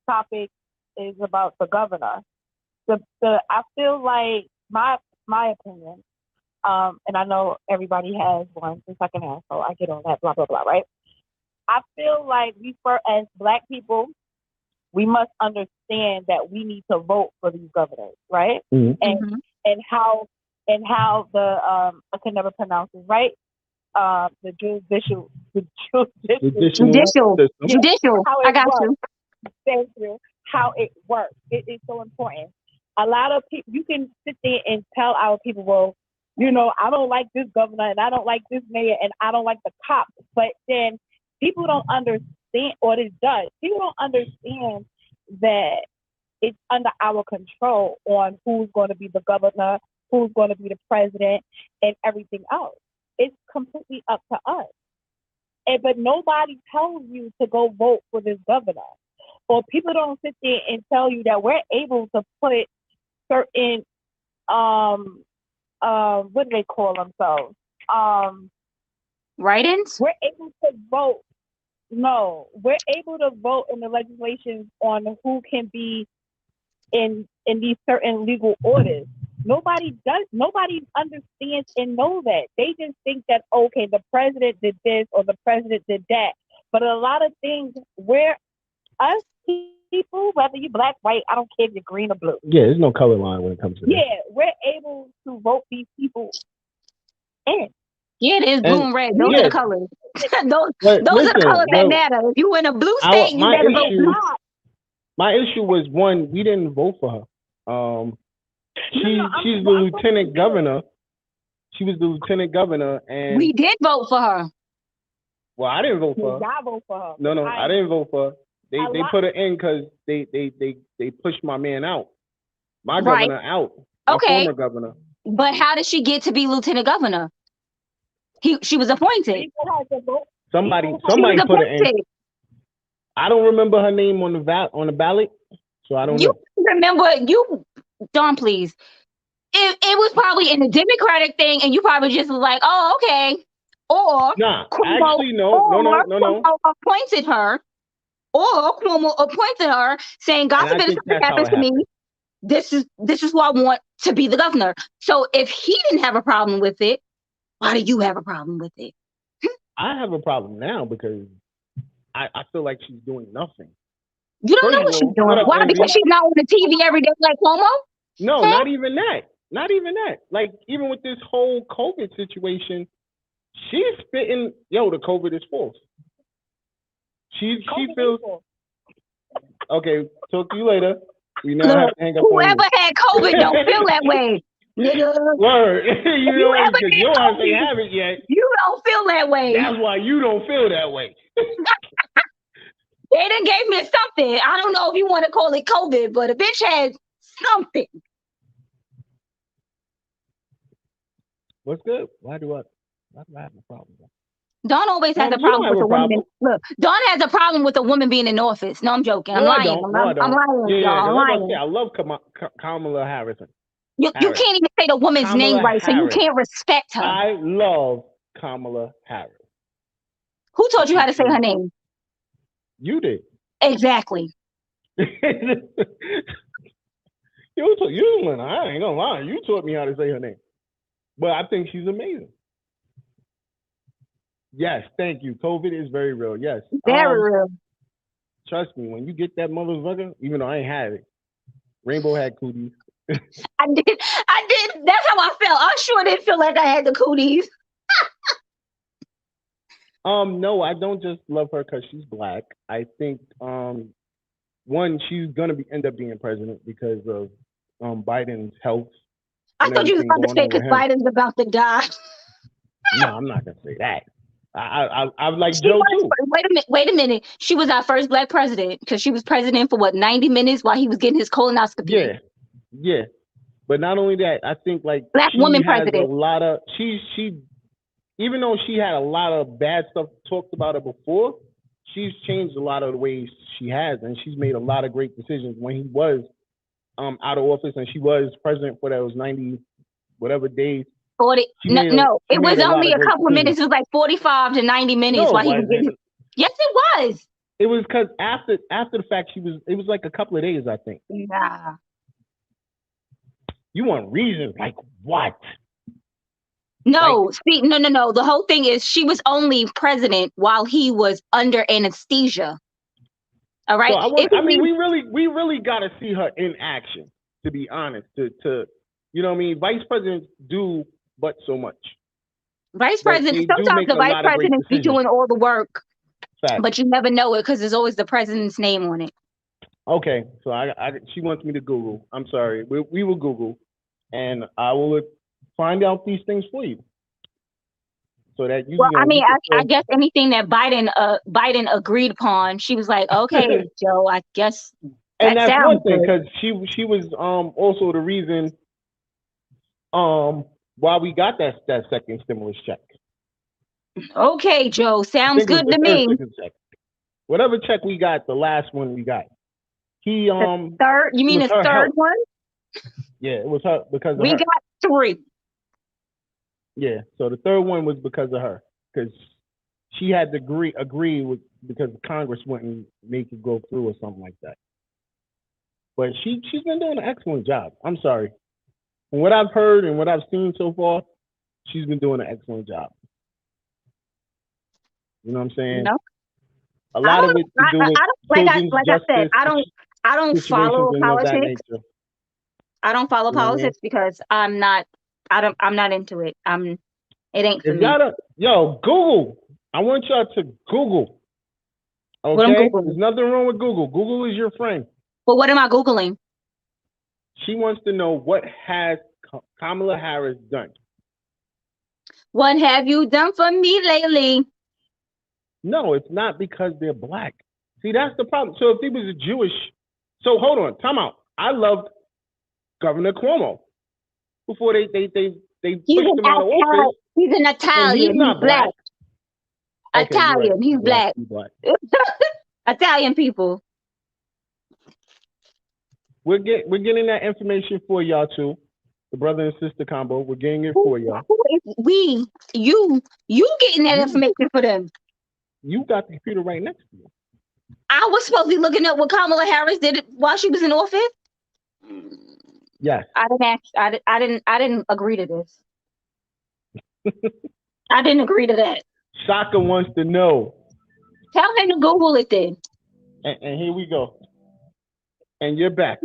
topic is about the governor. I feel like my opinion, and I know everybody has one since I can have, so I get on that, blah, blah, blah, right? I feel like as Black people, we must understand that we need to vote for these governors, right? Mm-hmm. And how the I can never pronounce it right. The judicial. I got you. Thank you. How it works. It is so important. A lot of people, you can sit there and tell our people, well, you know, I don't like this governor and I don't like this mayor and I don't like the cops. But then people don't understand, or this does, people don't understand that it's under our control on who's going to be the governor, who's going to be the president, and everything else. It's completely up to us. But nobody tells you to go vote for this governor. Or people don't sit there and tell you that we're able to put certain, what do they call themselves? Write-ins? We're able to vote. No, we're able to vote in the legislation on who can be in these certain legal orders. Nobody understands and know that. They just think that, okay, the president did this or the president did that. But a lot of things where us people, whether you black, white, I don't care if you're green or blue. Yeah, there's no color line when it comes to this. Yeah, we're able to vote these people in. Yeah, it is blue and red. Those are the colors. those are the colors that matter. If you in a blue state, you better vote blue. My issue was, one, we didn't vote for her. She's the lieutenant governor. She was the lieutenant governor, and we did vote for her. Well, I didn't vote for her. I vote for her. No, I didn't vote for her. They put her in because they pushed my man out, my governor out, my former governor. But how did she get to be lieutenant governor? She was appointed. Somebody put her in. I don't remember her name on the ballot, so I don't know. You remember Dawn, please. It was probably in the Democratic thing, and you probably just was like, oh, okay. Or no. Appointed her, or Cuomo appointed her, saying, God forbid if something happens to me, this is who I want to be the governor. So if he didn't have a problem with it, why do you have a problem with it? I have a problem now because I feel like she's doing nothing. You don't know what she's doing. Why? Because she's not on the TV every day like Cuomo? No, not even that. Not even that. Like, even with this whole COVID situation, she's spitting, the COVID is false. She feels... Okay, talk to you later. We now have to hang up whoever had COVID don't feel that way. Nigga. Word. You know what? Because your ass ain't have it yet. You don't feel that way. That's why you don't feel that way. They done gave me something. I don't know if you want to call it COVID, but a bitch had something. What's good? Why do I have a problem? Dawn always has a problem with a woman. Look, Dawn has a problem with a woman being in office. No, I'm joking. I'm lying. I'm lying, y'all. I'm lying. I love Kamala Harris. You can't even say the woman's Kamala name right, Harris. so you can't respect her. I love Kamala Harris. Who taught you how to say her name? You did. Exactly. I ain't gonna lie. You taught me how to say her name. But I think she's amazing. Yes, thank you. COVID is very real. Yes. Very real. Trust me, when you get that motherfucker, even though I ain't had it, Rainbow had cooties. I did. That's how I felt. I sure didn't feel like I had the cooties. No, I don't just love her because she's black. I think one, she's gonna end up being president because of Biden's health. I thought you was about to say because Biden's about to die. No, I'm not gonna say that. I like Joe too. Wait a minute. She was our first black president because she was president for 90 minutes while he was getting his colonoscopy. Yeah. But not only that, I think like black woman president. A lot of she even though she had a lot of bad stuff talked about her before, she's changed a lot of the ways she has, and she's made a lot of great decisions when he was out of office and she was president for those 90 whatever days. 40. No, it was only a couple of minutes. It was like 45 to 90 minutes while he was getting. Yes, it was. It was because after the fact, it was like a couple of days, I think. Nah. You want reasons like what? No, no. The whole thing is she was only president while he was under anesthesia. All right. So we really got to see her in action, to be honest. To you know what I mean? Vice presidents do but so much. Vice president. Sometimes the vice presidents be doing all the work, but you never know it because there's always the president's name on it. Okay, so she wants me to Google. I'm sorry. We will Google, and I will find out these things for you. So that you Well, know I mean, you can I feel. guess anything that Biden agreed upon, she was like, okay, Joe, I guess And that that's sounds one thing good. because she was also the reason why we got that second stimulus check. Okay, Joe, I sounds think it was good the to third me. second check. Whatever check we got, the last one we got. He The third, you mean it was the her third help. one? Yeah, it was her because of We her. got 3. Yeah, so the third one was because of her, because she had to agree with because Congress wouldn't make it go through or something like that. But she's been doing an excellent job. I'm sorry, from what I've heard and what I've seen so far, she's been doing an excellent job. You know what I'm saying? No, A lot of it to do with children's like I said, justice I don't situations follow and of that politics. nature. I don't follow You know what I mean? politics because I'm not into it. It ain't for If me. y'all Google, I want y'all to Google. What I'm Okay, Googling. there's nothing wrong with Google. Google is your friend. But what am I Googling? She wants to know what has Kamala Harris done. What have you done for me lately? No, it's not because they're black. See, that's the problem. So if he was a Jewish, so hold on, time out. I loved Governor Cuomo before they pushed him out of office. He's an Italian. He's not black. Okay, Italian. right. He's black. He's black. Italian people. We're getting that information for y'all too. The brother and sister combo. We're getting it for y'all. You getting that information for them. You got the computer right next to you. I was supposed to be looking up what Kamala Harris did while she was in office. Yes. I didn't agree to this. I didn't agree to that. Shaka wants to know. Tell him to Google it then. And here we go. And you're back.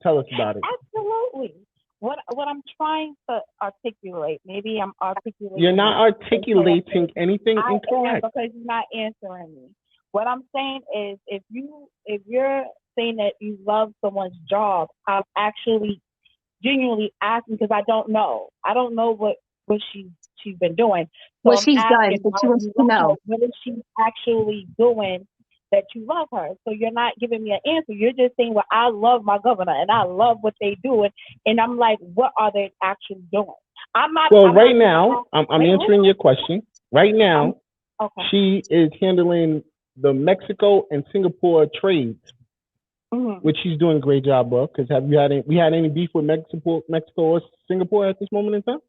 Tell us about it. Absolutely. What I'm trying to articulate, maybe I'm articulating. You're not articulating anything incorrect. Because you're not answering me. What I'm saying is, if you're saying that you love someone's job, I'm actually genuinely asking because I don't know. I don't know what she's been doing. So what she's done, but she wants to know. What is she actually doing that you love her? So you're not giving me an answer. You're just saying, well, I love my governor and I love what they do. And I'm like, what are they actually doing? I'm answering your question. Right now, she is handling the Mexico and Singapore trades, which she's doing a great job of. Because we had any beef with Mexico or Singapore at this moment in time?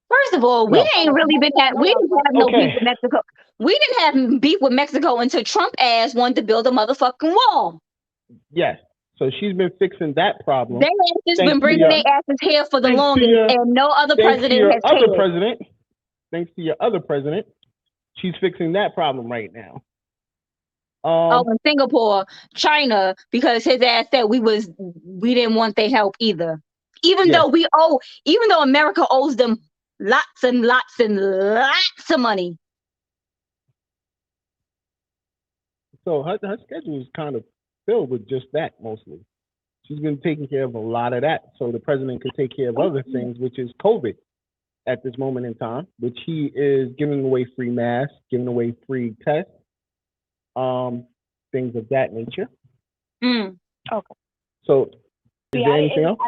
First of all, we ain't really been that. We didn't have no beef with Mexico. We didn't have beef with Mexico until Trump ass wanted to build a motherfucking wall. Yes. So she's been fixing that problem. They have just been bringing their asses here for the longest, and no other president has cared. Thanks to your other president, she's fixing that problem right now. In Singapore, China, because his ass said we didn't want their help either. Even though America owes them lots and lots and lots of money. So her schedule is kind of filled with just that mostly. She's been taking care of a lot of that, so the president could take care of other things, which is COVID at this moment in time, which he is giving away free masks, giving away free tests, things of that nature. Okay. So, is there anything else?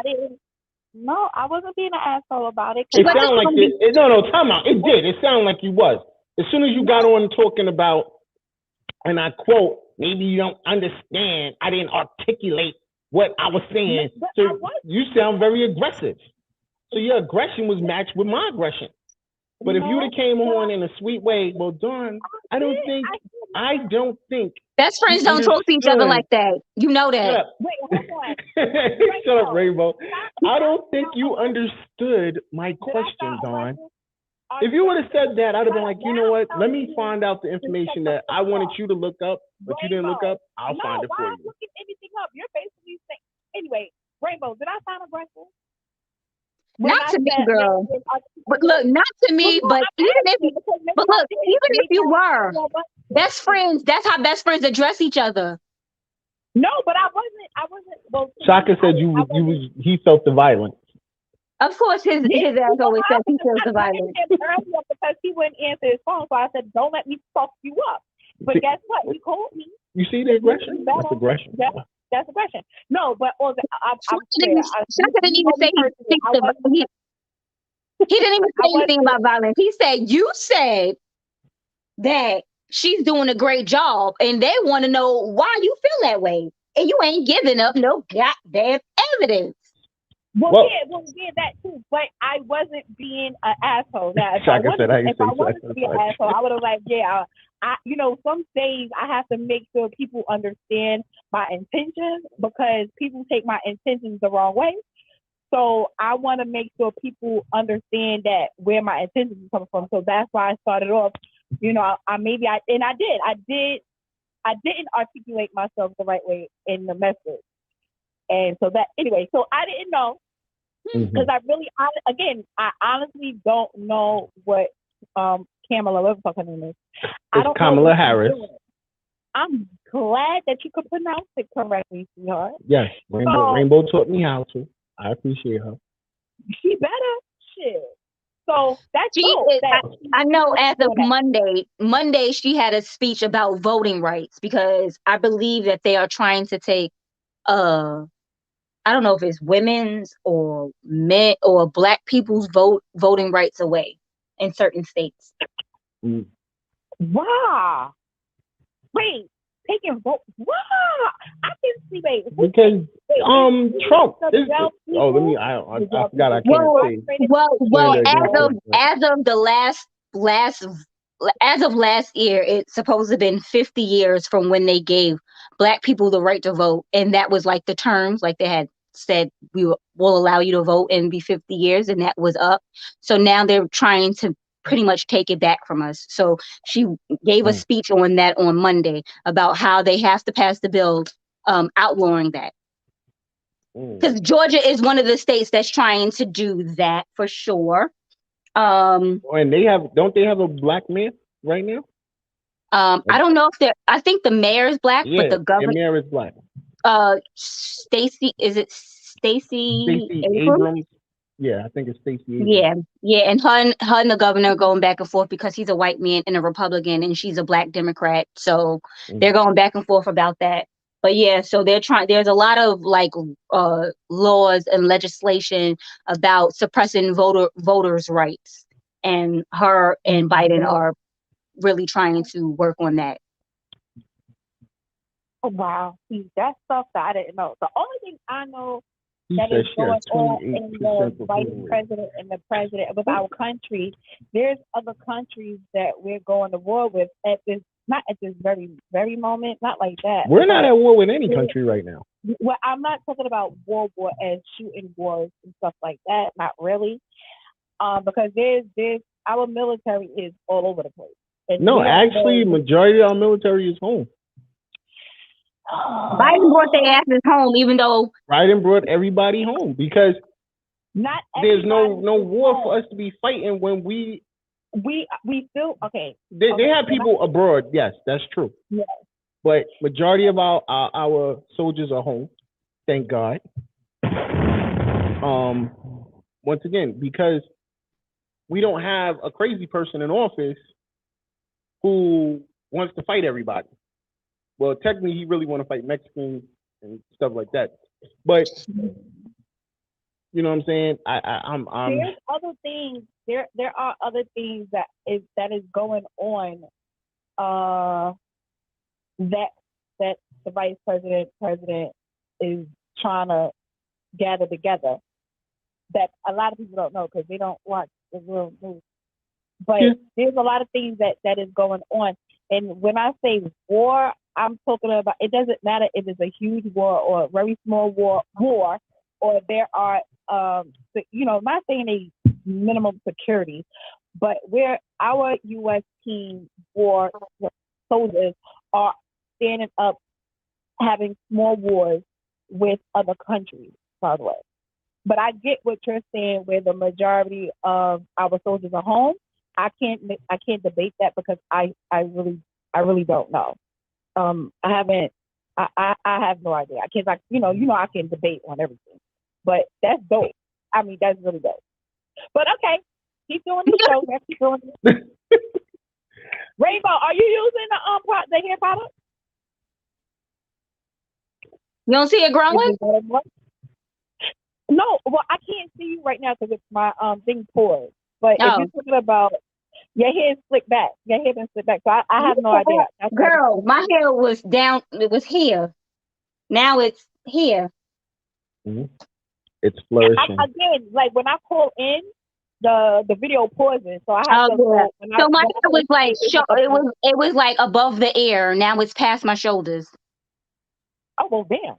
No, I wasn't being an asshole about it. It sounded like time out. It did. It sounded like you was. As soon as you got on talking about, and I quote, maybe you don't understand. I didn't articulate what I was saying. So you sound very aggressive. So your aggression was matched with my aggression. But if you would have came on in a sweet way, well, Dawn, I don't think. Best friends don't talk to each other like that. You know that. Wait, hold on. Shut up, Rainbow. I don't think you understood my question, Dawn. If you would have said that, I'd have been like, you know what? Let me find out the information that I wanted you to look up, but you didn't look up. I'll find it for you. I'm looking anything up. You're basically saying, anyway, Rainbow, did I sound aggressive? Not to me, girl. But look, not to me. But even if you were best friends, that's how best friends address each other. No, but I wasn't. Well, Shaka said he felt the violence. Of course, his ass always says he feels the violence. Earlier because he wouldn't answer his phone, so I said, "Don't let me fuck you up." But guess what? He called me. You see the aggression? That's aggression. That's aggression. No, but also, Shaka didn't even say he didn't even say anything about violence. He said, "You said that she's doing a great job, and they want to know why you feel that way, and you ain't giving up no goddamn evidence." Well, yeah, that too. But I wasn't being an asshole. Now, if I wanted to be an asshole, I would have like, yeah, some days I have to make sure people understand my intentions because people take my intentions the wrong way. So I want to make sure people understand that where my intentions are coming from. So that's why I started off. I didn't articulate myself the right way in the message. And so that, anyway, so I didn't know because I honestly don't know what Kamala, what the fuck her name is. It's Kamala Harris. I'm glad that you could pronounce it correctly, sweetheart. Yes, Rainbow taught me how to. I appreciate her. She better shit. So that's I know as of Monday she had a speech about voting rights because I believe that they are trying to take I don't know if it's women's or men or black people's voting rights away in certain states. Wow. Wait, taking vote. Wow. I can see. Because Trump. I forgot. I can't say. Well, as of the as of last year, it's supposed to have been 50 years from when they gave black people the right to vote, and that was like the terms, like they had said we will allow you to vote and be 50 years, and that was up. So now they're trying to pretty much take it back from us. So she gave a speech on that on Monday about how they have to pass the bill outlawing that. Because Georgia is one of the states that's trying to do that for sure. And don't they have a black man right now? I don't know if I think the mayor is black, but the governor. The mayor is black. Stacey Abrams? Yeah, I think it's Stacey Abrams. Yeah, and her and the governor are going back and forth because he's a white man and a Republican, and she's a black Democrat. So they're going back and forth about that. But yeah, so they're trying. There's a lot of laws and legislation about suppressing voters' rights, and her and Biden are really trying to work on that. Oh, wow. See, that's stuff that I didn't know. The only thing I know that is going on in the vice president and the president with our country, there's other countries that we're going to war with not at this very, very moment, not like that. We're not at war with any country right now. Well, I'm not talking about war as shooting wars and stuff like that. Not really. Because there's our military is all over the place. No, actually, majority of our military is home. Biden brought their asses home, even though Biden brought everybody home because there's no war for us to be fighting when we still okay. They have people abroad, yes, that's true. Yes. But majority of our soldiers are home, thank God. Once again, because we don't have a crazy person in office who wants to fight everybody. Well, technically, he really want to fight Mexicans and stuff like that. But you know what I'm saying? I'm. There's other things. There are other things that is going on. That the vice president is trying to gather together. That a lot of people don't know because they don't watch the real news. But there's a lot of things that is going on. And when I say war, I'm talking about, it doesn't matter if it's a huge war or a very small war, or there are, I'm not saying a minimum security, but where our U.S. team war soldiers are standing up, having small wars with other countries, by the way. But I get what you're saying, where the majority of our soldiers are home. I can't debate that because I really don't know. I have no idea. I can debate on everything, but that's dope. I mean, that's really good. But okay, keep doing the show. Keep doing it. Rainbow, are you using the hair product? You don't see it growing? No, well, I can't see you right now because it's my thing paused. But if you're talking about your hair slicked back, your hair been slicked back, so I have no idea. Girl, my hair was down. It was here. Now it's here. Mm-hmm. It's flourishing. Again, like when I call in, the video pauses, so I have to go. So my hair was like it was like above the ear. Now it's past my shoulders. Oh well, damn.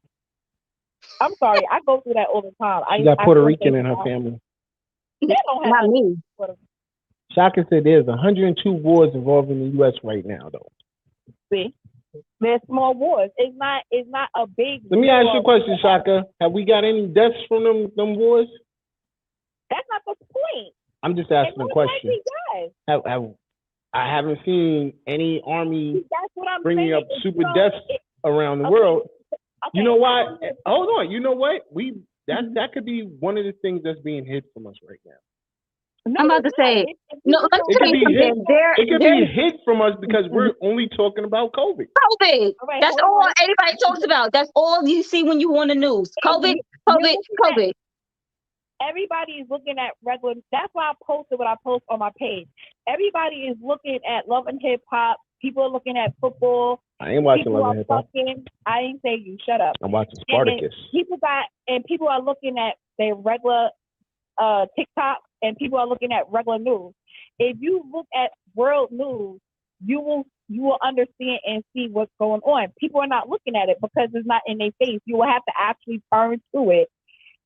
I'm sorry, I go through that all the time. She got Puerto Rican in her family. They don't have not me. Shaka said there's 102 wars involved in the U.S. right now, though. See, there's small wars. It's not a big. Let me ask you a question, Shaka. Have we got any deaths from them wars? That's not the point. I'm just asking a question. I haven't seen any army bringing up super deaths around the world. Okay. You know why? Hold on. You know what? That could be one of the things that's being hid from us right now. No, I'm about to say no. Let me tell you something. It could be hid from us because we're only talking about COVID. COVID. That's all anybody talks about. That's all you see when you on the news. COVID. Everybody is looking at regular. That's why I posted what I post on my page. Everybody is looking at Love and Hip Hop. People are looking at football. I ain't watching Love and Hip Hop. I ain't say you. Shut up. I'm watching Spartacus. People are looking at their regular TikTok, and people are looking at regular news. If you look at world news, you will understand and see what's going on. People are not looking at it because it's not in their face. You will have to actually turn to it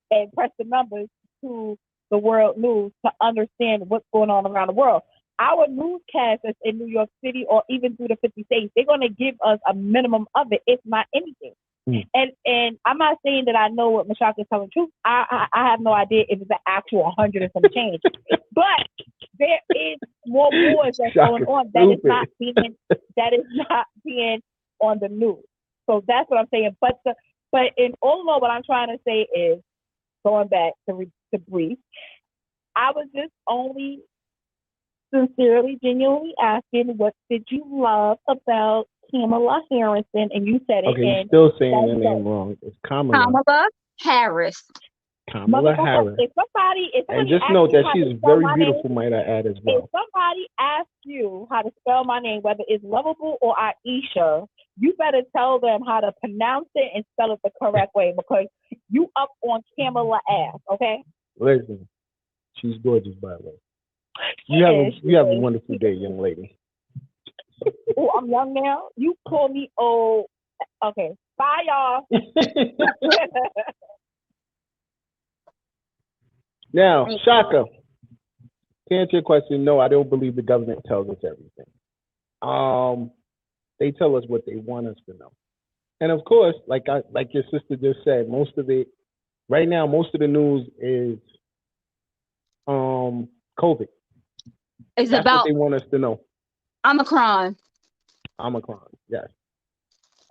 and press the numbers to the world news to understand what's going on around the world. Our newscasters in New York City or even through the 50 states, they're going to give us a minimum of it, if not anything. And I'm not saying that I know what Mshaka is telling the truth. I have no idea if it's an actual 100 and some change. But there is more wars that's going on that is not being on the news. So that's what I'm saying. But in all in all, what I'm trying to say is, going back to brief, I was just only sincerely, genuinely asking, what did you love about Kamala Harrison? And you said it. Okay, you're still saying the name wrong. It's Kamala Harris. Kamala Harris. If somebody and just note that she's very beautiful, might I add as well. If somebody asks you how to spell my name, whether it's Lovable or Aisha, you better tell them how to pronounce it and spell it the correct way, because you up on Kamala ass, okay? Listen, she's gorgeous, by the way. You have a wonderful day, young lady. Oh, I'm young now? You call me old. Okay. Bye, y'all. Now, Shaka, to answer your question, no, I don't believe the government tells us everything. They tell us what they want us to know. And of course, like your sister just said, most of it, right now, most of the news is COVID. It's That's about what they want us to know. Omicron, yes.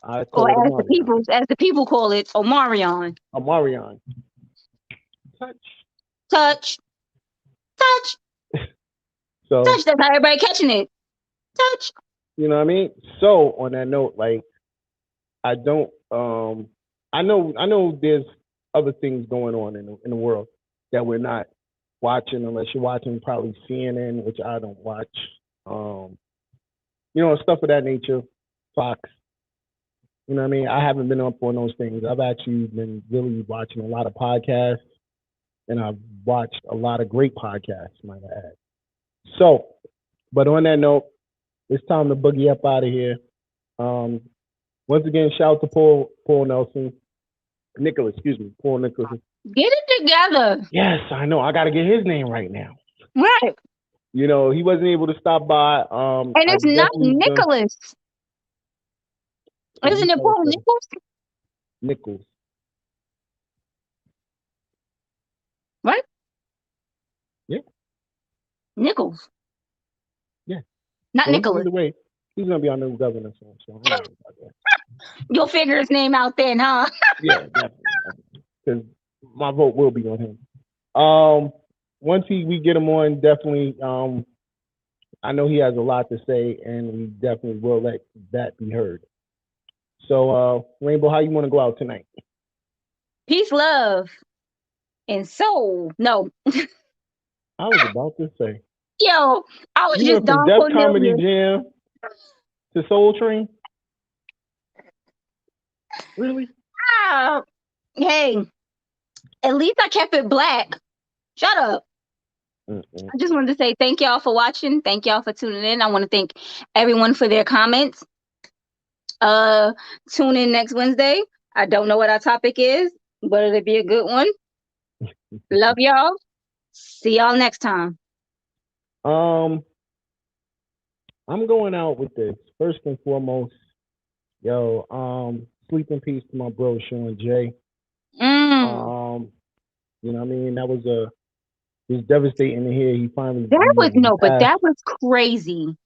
Or as the people call it, Omarion. Touch. So touch. That's how everybody catching it. Touch. You know what I mean? So on that note, like, I don't. I know there's other things going on in the world that we're not watching, unless you're watching probably CNN, which I don't watch. Stuff of that nature, Fox. You know what I mean? I haven't been up on those things. I've actually been really watching a lot of podcasts, and I've watched a lot of great podcasts, might I add. So, but on that note, it's time to boogie up out of here. Once again, shout out to Paul Nicholas. Get it together. Yes, I know. I got to get his name right now. Right. He wasn't able to stop by. And it's not Nicholas. Isn't it Paul Nichols? Nichols. Right? Yeah. Nichols. Yeah. Not Nicholas. Either way, he's going to be our new governor. So I'm not about that. You'll figure his name out then, huh? Yeah, definitely. Because my vote will be on him. Once we get him on, definitely. I know he has a lot to say, and we definitely will let that be heard. So, Rainbow, how you want to go out tonight? Peace, love, and soul. No. I was about to say. Yo, I was you just went from Don Def Cornelius. Comedy Jam to Soul Train? Really? Hey, at least I kept it black. Shut up. Mm-mm. I just wanted to say thank y'all for watching. Thank y'all for tuning in. I want to thank everyone for their comments. Tune in next Wednesday. I don't know what our topic is, but it'll be a good one. Love y'all. See y'all next time. I'm going out with this. First and foremost, sleep in peace to my bro Shone J. You know what I mean? That was it was devastating to hear he finally that was crazy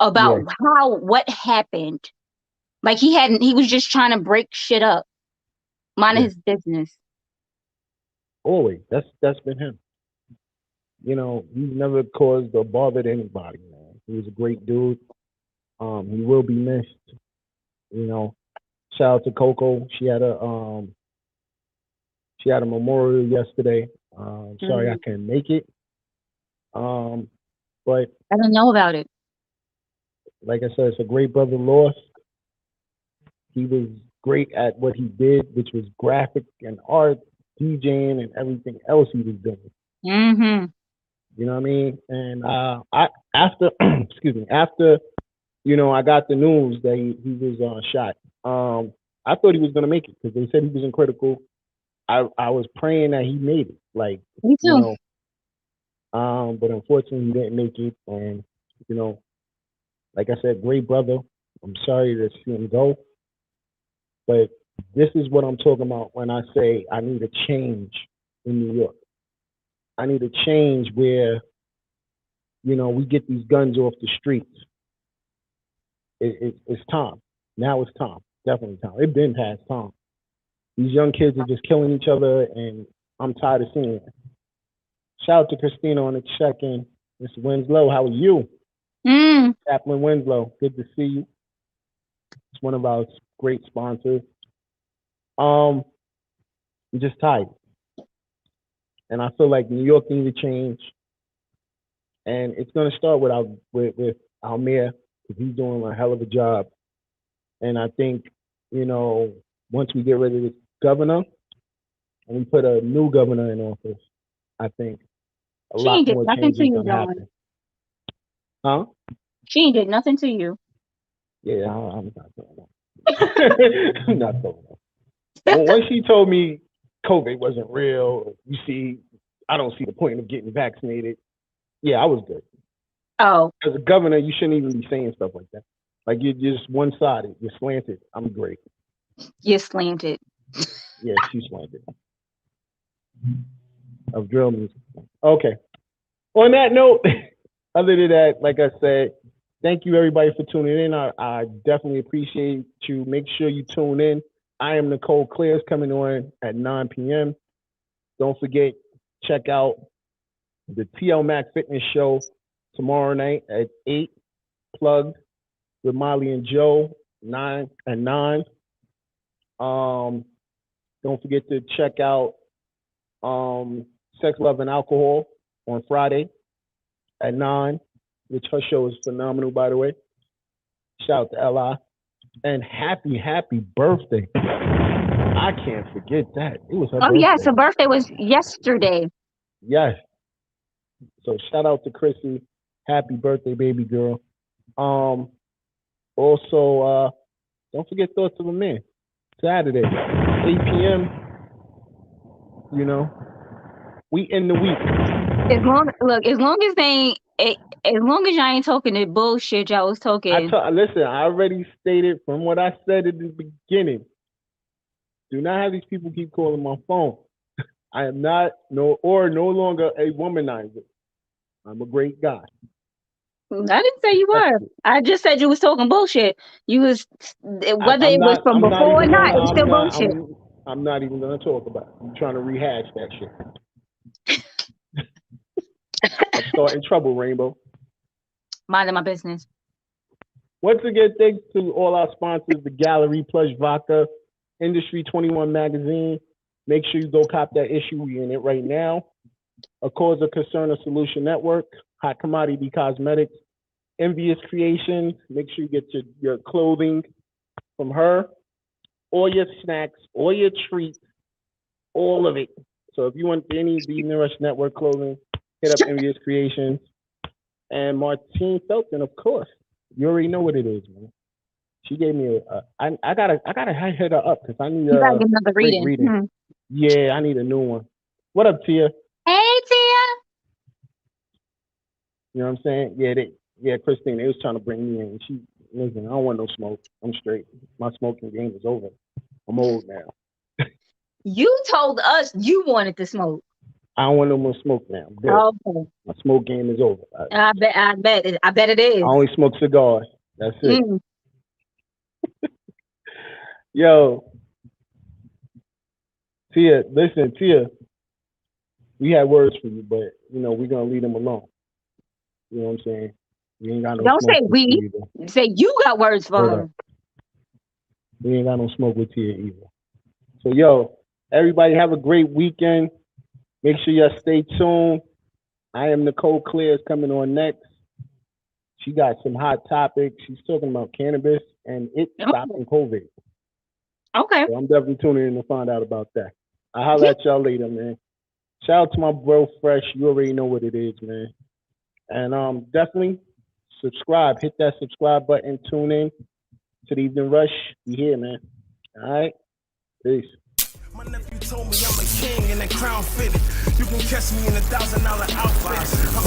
about what happened. Like he was just trying to break shit up. Mind his business. Always. That's been him. You know, he's never caused or bothered anybody, man. He was a great dude. He will be missed. You know, shout out to Coco. She had a memorial yesterday. Sorry I couldn't make it. But I didn't know about it. Like I said, it's a great brother lost. He was great at what he did, which was graphic and art, DJing, and everything else he was doing. Mm-hmm. You know what I mean? And after I got the news that he was shot. I thought he was gonna make it because they said he was in critical. I was praying that he made it. Like, me too. You know, but unfortunately he didn't make it. And you know, like I said, great brother. I'm sorry to see him go. But this is what I'm talking about when I say I need a change in New York. I need a change where, you know, we get these guns off the streets. It's time. Now it's time. Definitely time. It's been past time. These young kids are just killing each other, and I'm tired of seeing it. Shout out to Christina on the check-in. Mr. Winslow, how are you? Chaplain Winslow, good to see you. It's one of our great sponsors. I'm just tired. And I feel like New York needs a change. And it's going to start with our mayor, because he's doing a hell of a job. And I think, you know, once we get rid of this governor and we put a new governor in office, I think a lot more changes is going to happen. Huh? She ain't did nothing to you. Yeah, I'm not doing that. I'm not doing that. Once she told me COVID wasn't real, you see, I don't see the point of getting vaccinated. Yeah, I was good. Oh. As a governor, you shouldn't even be saying stuff like that. Like, you're just one-sided. You're slanted. I'm great. You're slanted. Yeah, she's slanted. Of drill music. Okay. On that note, other than that, like I said, thank you everybody for tuning in. I definitely appreciate you. Make sure you tune in. I am Nicole Claire's coming on at 9 p.m. Don't forget, check out the TL Mac Fitness Show tomorrow night at 8, plugged with Molly and Joe, 9 and 9. Don't forget to check out Sex, Love, and Alcohol on Friday at 9, which her show is phenomenal, by the way. Shout out to Li. And happy birthday. I can't forget that. It was her birthday. Oh, yes, her birthday was yesterday. Yes. So shout out to Chrissy. Happy birthday, baby girl. Also, don't forget Thoughts of a Man. Saturday, 8 p.m. You know, we end the week. As long as y'all ain't talking the bullshit y'all was talking. Listen, I already stated from what I said at the beginning. Do not have these people keep calling my phone. I am not no longer a womanizer. I'm a great guy. I didn't say you were. I just said you was talking bullshit. You was whether it was from before or not, it's still bullshit. I'm not even gonna talk about it. I'm trying to rehash that shit. starting trouble, Rainbow. Minding my business. Once again, thanks to all our sponsors, the Gallery, Plush Vodka, Industry 21 Magazine. Make sure you go cop that issue. We're in it right now. A Cause of Concern, a Solution Network, Hot Commodity Cosmetics, Envious Creations. Make sure you get your clothing from her, all your snacks, all your treats, all of it. So if you want any of the Evening Rush Network clothing, hit up Envious Creations. And Martine Felton, of course. You already know what it is, man. She gave me I gotta hit her up because I need another great reading. Hmm. Yeah, I need a new one. What up, Tia? Hey, Tia. You know what I'm saying? Yeah, Christine, they was trying to bring me in. Listen, I don't want no smoke. I'm straight. My smoking game is over. I'm old now. You told us you wanted to smoke. I don't want no more smoke now. I'm good. Okay. My smoke game is over. I bet it is. I only smoke cigars. That's it. Yo, Tia, listen, we had words for you, but we're gonna leave them alone. You know what I'm saying? We ain't got no Don't smoke say we. either. Say you got words for her. We ain't got no smoke with Tia either. So yo, everybody have a great weekend. Make sure y'all stay tuned. I am Nicole Clears coming on next. She got some hot topics. She's talking about cannabis and it stopping COVID. Okay. So I'm definitely tuning in to find out about that. I'll holler at y'all later, man. Shout out to my bro Fresh. You already know what it is, man. And definitely subscribe. Hit that subscribe button. Tune in to the Evening Rush. We here, man. All right? Peace. My nephew told me I'm a king and that crown fitted. You can catch me in $1,000 outfit.